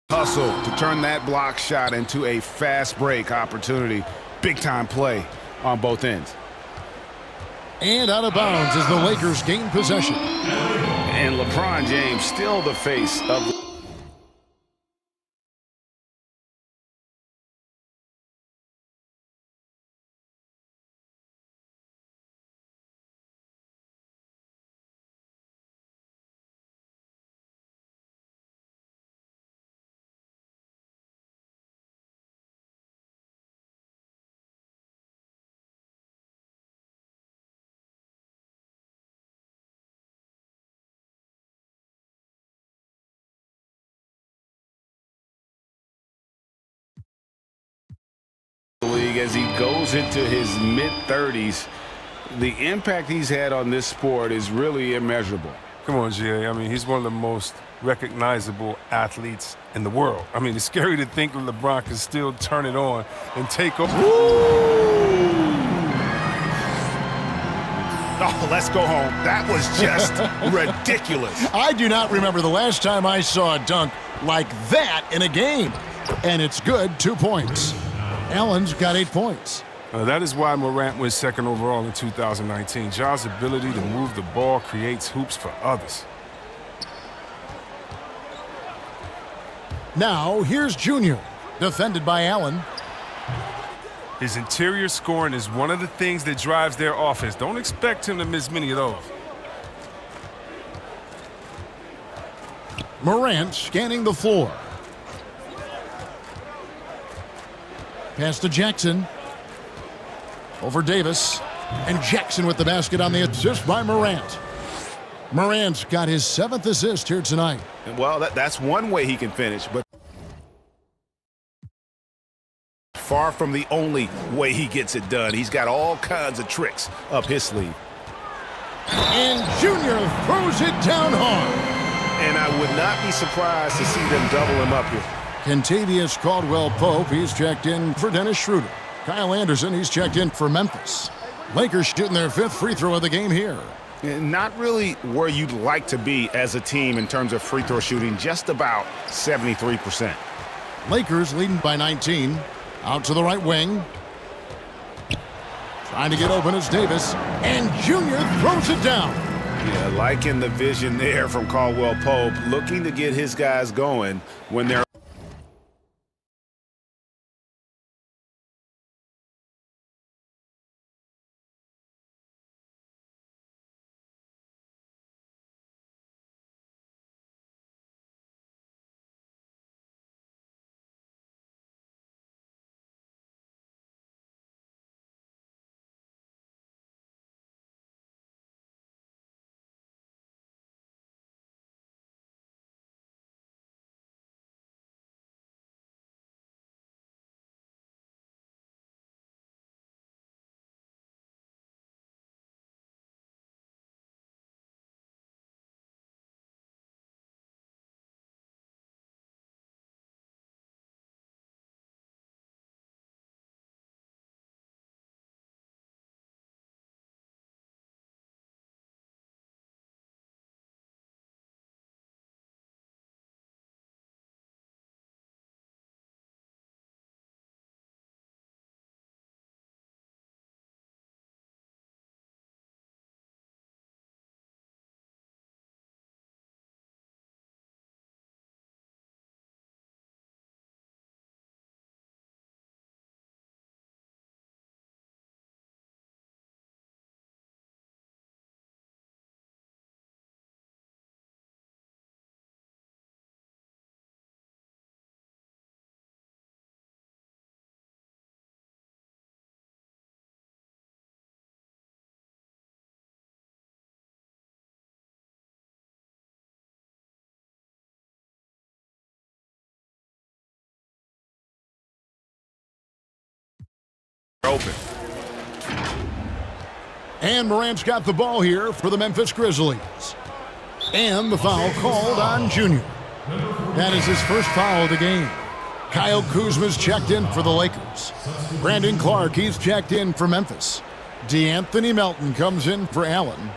Hustle to turn that block shot into a fast break opportunity. Big time play on both ends. And out of bounds as the Lakers gain possession. And LeBron James still the face of the league as he goes into his mid-30s. The impact he's had on this sport is really immeasurable. Come on, G.A. I mean, he's one of the most recognizable athletes in the world. I mean, it's scary to think that LeBron can still turn it on and take over. Oh, let's go home. That was just ridiculous. I do not remember the last time I saw a dunk like that in a game. And it's good, 2 points. Allen's got 8 points. That is why Morant was second overall in 2019. Ja's ability to move the ball creates hoops for others. Now, here's Junior, defended by Allen. His interior scoring is one of the things that drives their offense. Don't expect him to miss many of those. Morant scanning the floor. Pass to Jackson. Over Davis. And Jackson with the basket on the assist by Morant. Morant's got his 7th assist here tonight. Well, that's one way he can finish, but far from the only way he gets it done. He's got all kinds of tricks up his sleeve. And Junior throws it down hard. And I would not be surprised to see them double him up here. Kentavious Caldwell-Pope, he's checked in for Dennis Schroeder. Kyle Anderson, he's checked in for Memphis. Lakers shooting their 5th free throw of the game here. Not really where you'd like to be as a team in terms of free throw shooting, just about 73%. Lakers leading by 19. Out to the right wing. Trying to get open is Davis. And Junior throws it down. Yeah, liking the vision there from Caldwell Pope, looking to get his guys going when they're open. And Morant's got the ball here for the Memphis Grizzlies. And the foul called on Junior. That is his first foul of the game. Kyle Kuzma's checked in for the Lakers. Brandon Clark, he's checked in for Memphis. DeAnthony Melton comes in for Allen.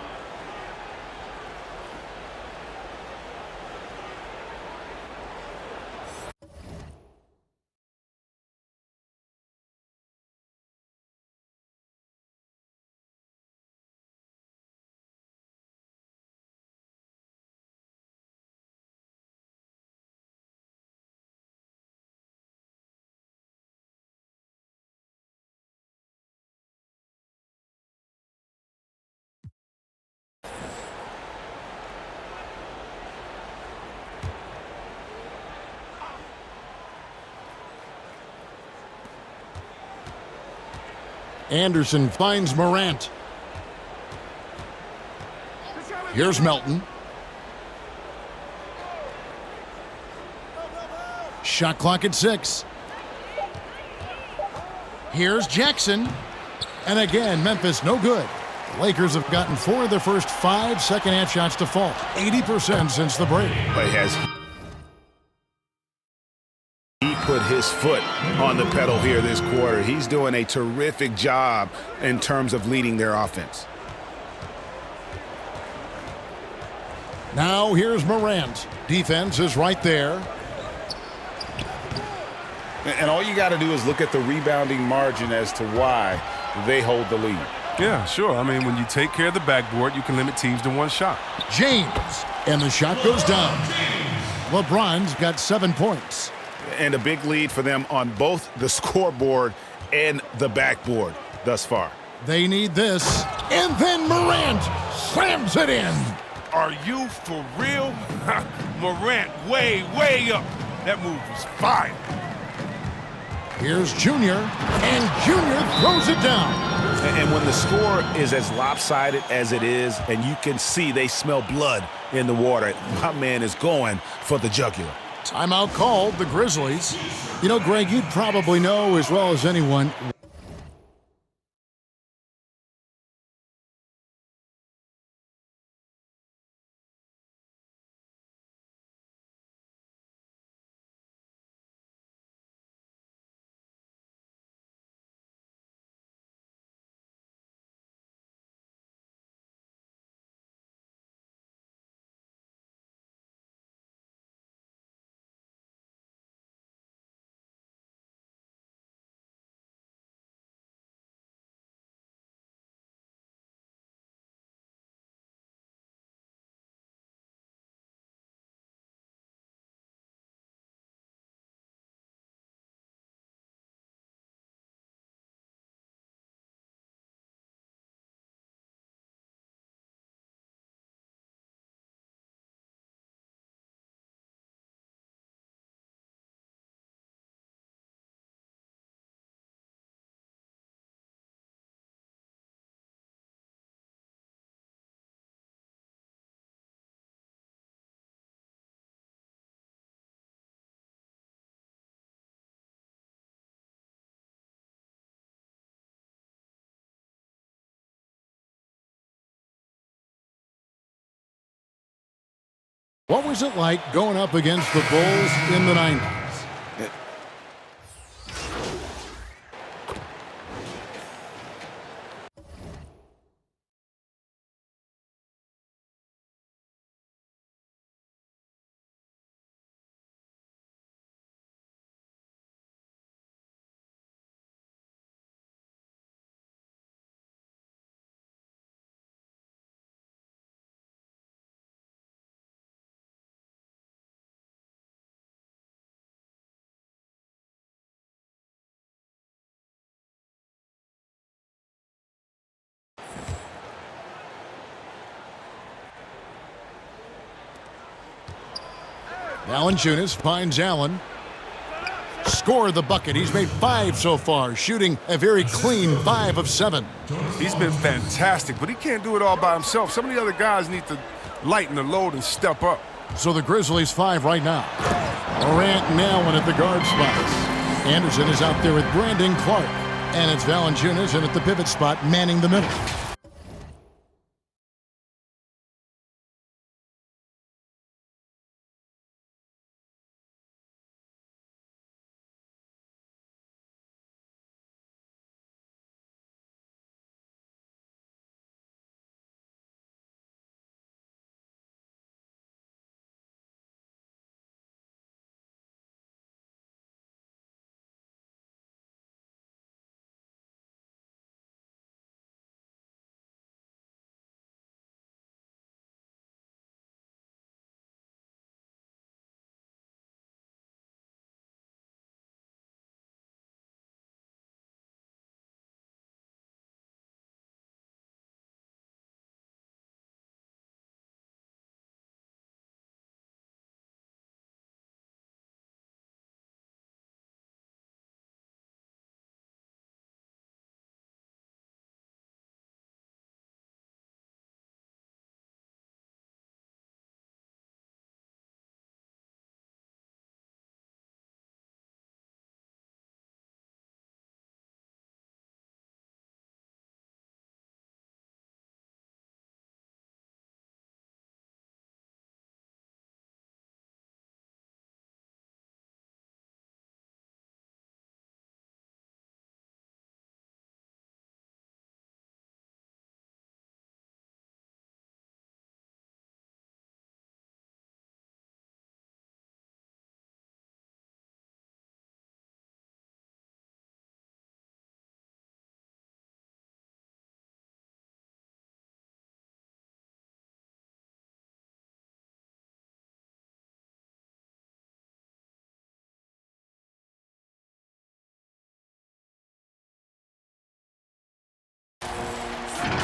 Anderson finds Morant. Here's Melton. Shot clock at 6. Here's Jackson. And again, Memphis no good. The Lakers have gotten 4 of their first 5 second-half shots to fall. 80% since the break. But he put his foot on the pedal here this quarter. He's doing a terrific job in terms of leading their offense. Now here's Morant. Defense is right there. And all you got to do is look at the rebounding margin as to why they hold the lead. Yeah, sure. I mean, when you take care of the backboard, you can limit teams to 1 shot. James. And the shot goes down. LeBron's got 7 points. And a big lead for them on both the scoreboard and the backboard thus far. They need this. And then Morant slams it in. Are you for real? Morant way, way up. That move was fire. Here's Junior, and Junior throws it down. And when the score is as lopsided as it is, and you can see they smell blood in the water, my man is going for the jugular. Timeout called, the Grizzlies. You know, Greg, you'd probably know as well as anyone What was it like going up against the Bulls in the 90s? Valanciunas finds Allen. Score the bucket. He's made 5 so far, shooting a very clean 5 of 7. He's been fantastic, but he can't do it all by himself. Some of the other guys need to lighten the load and step up. So the Grizzlies 5 right now. Morant and Allen at the guard spots. Anderson is out there with Brandon Clark. And it's Valanciunas in at the pivot spot, manning the middle.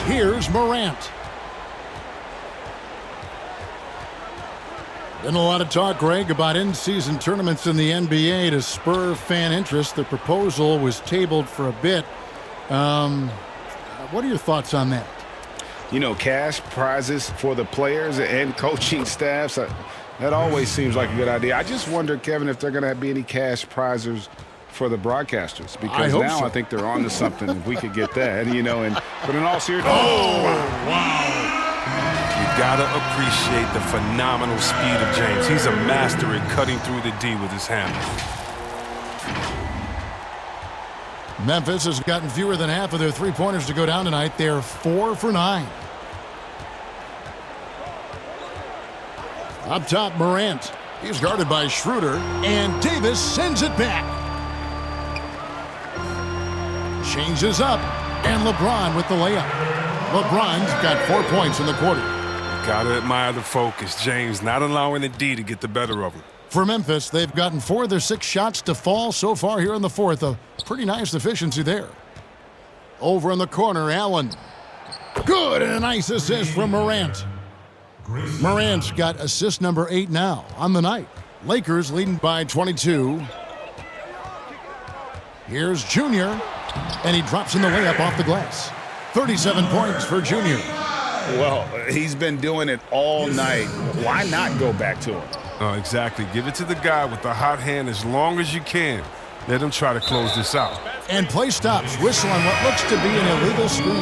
Here's Morant. Been a lot of talk, Greg, about in-season tournaments in the NBA to spur fan interest. The proposal was tabled for a bit. What are your thoughts on that? You know, cash prizes for the players and coaching staffs, that always seems like a good idea. I just wonder, Kevin, if they're going to be any cash prizes for the broadcasters, because now I think they're on to something if we could get that, you know. But in all seriousness, wow. You gotta appreciate the phenomenal speed of James. He's a master at cutting through the D with his hammer. Memphis has gotten fewer than half of their three-pointers to go down tonight. They're 4 for 9. Up top, Morant. He's guarded by Schroeder, and Davis sends it back. Changes up, and LeBron with the layup. LeBron's got 4 points in the quarter. Gotta admire the focus. James not allowing the D to get the better of him. For Memphis, they've gotten 4 of their 6 shots to fall so far here in the fourth. A pretty nice efficiency there. Over in the corner, Allen. Good, and a nice assist from Morant. Morant's got assist number 8 now on the night. Lakers leading by 22. Here's Junior, and he drops in the layup off the glass. 37 points for Junior. Well, he's been doing it all night. Why not go back to him? Oh, exactly. Give it to the guy with the hot hand as long as you can. Let him try to close this out. And play stops. Whistle on what looks to be an illegal screen.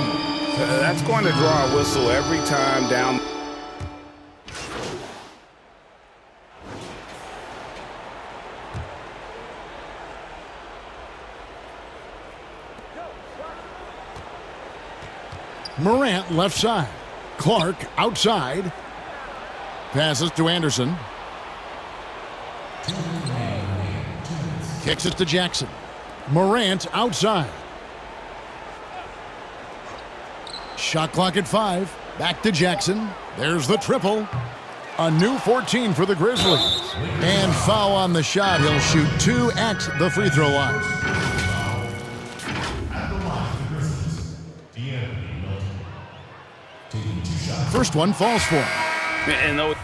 That's going to draw a whistle every time down. Morant left side. Clark outside. Passes to Anderson. Kicks it to Jackson. Morant outside. Shot clock at 5. Back to Jackson. There's the triple. A new 14 for the Grizzlies. And foul on the shot. He'll shoot 2 at the free throw line. First one falls for him. And no.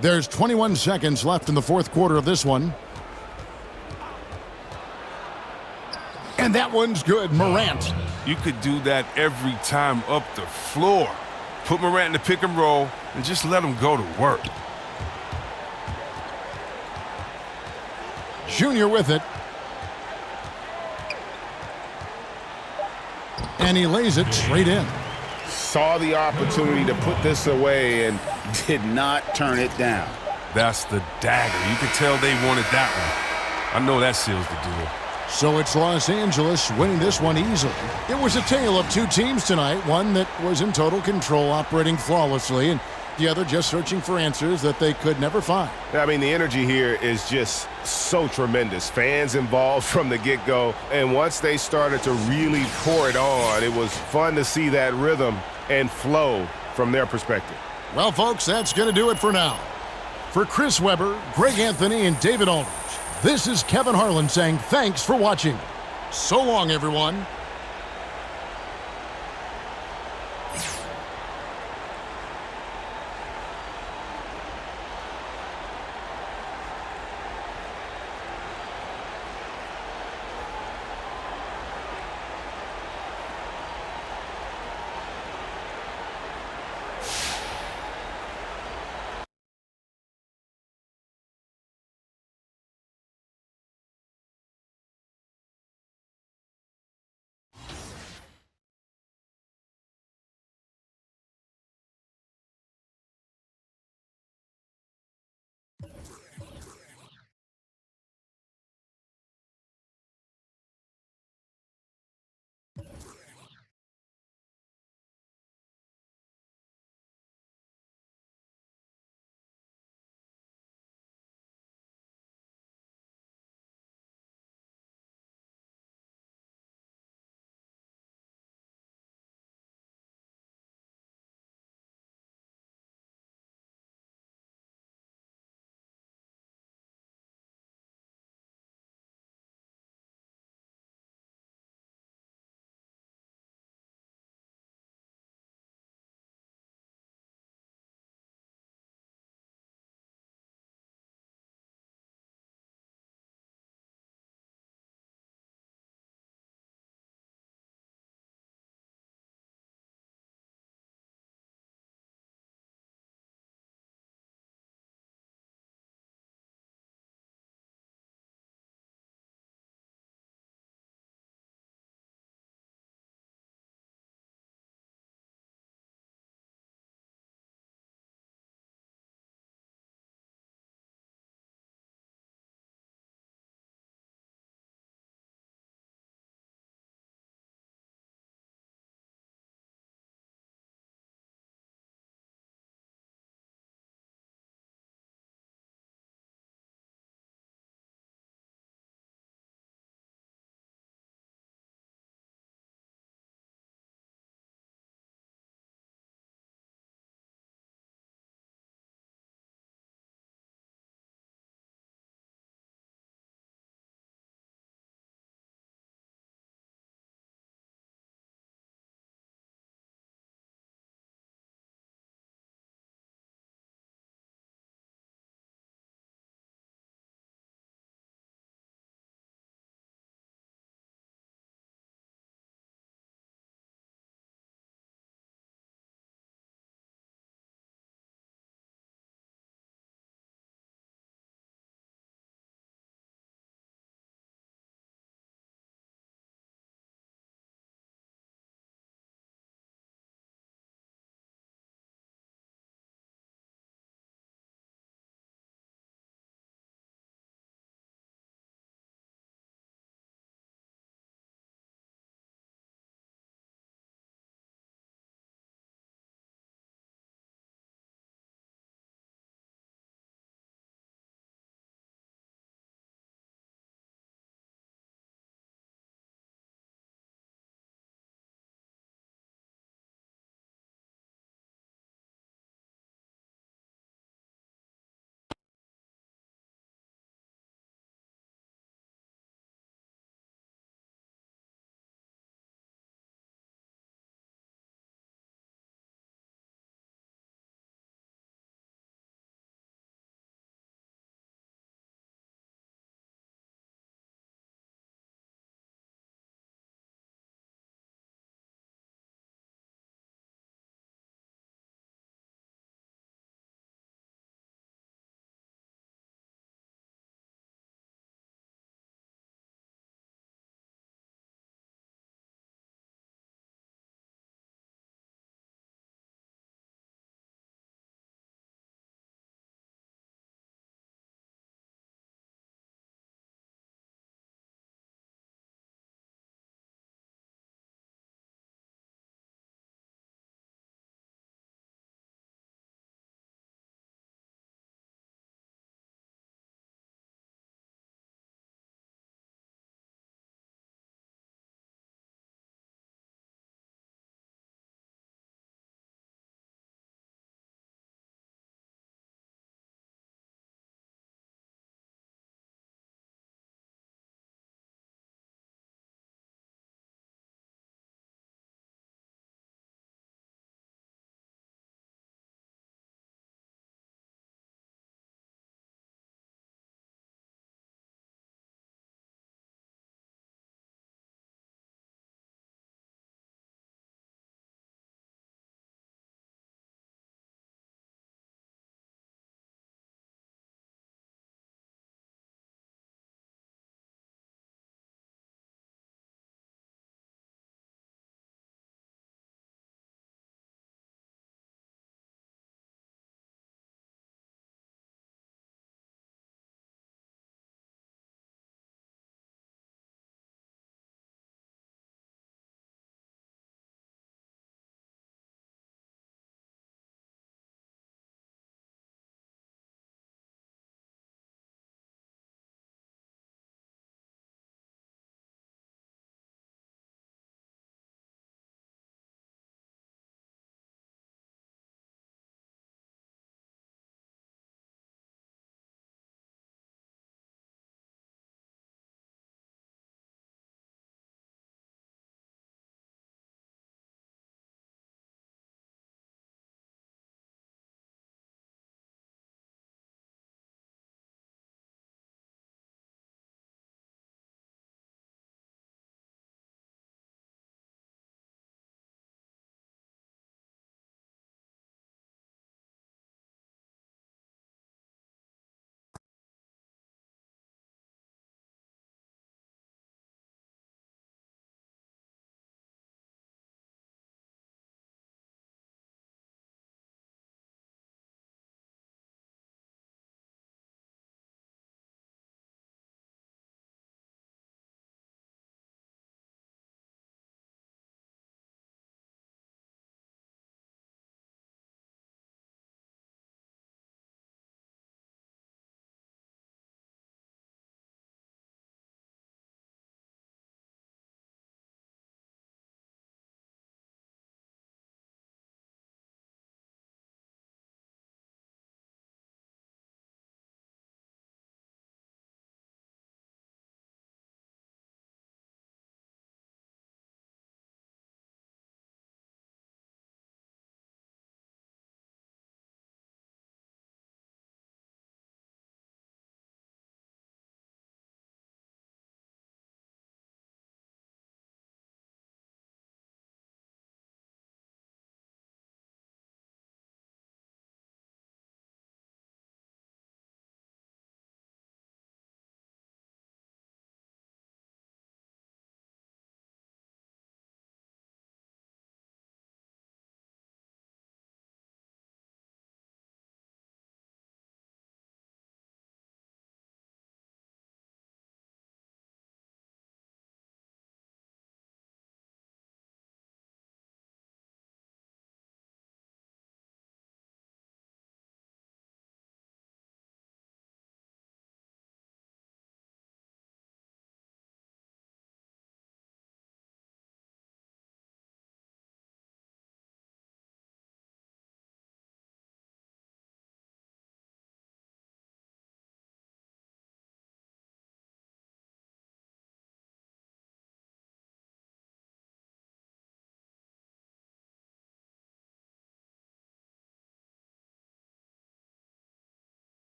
There's 21 seconds left in the fourth quarter of this one. And that one's good. Morant. You could do that every time up the floor. Put Morant in the pick and roll and just let him go to work. Junior with it. And he lays it straight in. Saw the opportunity to put this away and did not turn it down. That's the dagger. You could tell they wanted that one. I know that seals the deal. So it's Los Angeles winning this one easily. It was a tale of two teams tonight, one that was in total control, operating flawlessly, and the other just searching for answers that they could never find. I mean, the energy here is just so tremendous. Fans involved from the get-go, and once they started to really pour it on, it was fun to see that rhythm and flow from their perspective. Well, folks, that's going to do it for now. For Chris Webber, Greg Anthony, and David Aldridge, this is Kevin Harlan saying thanks for watching. So long, everyone.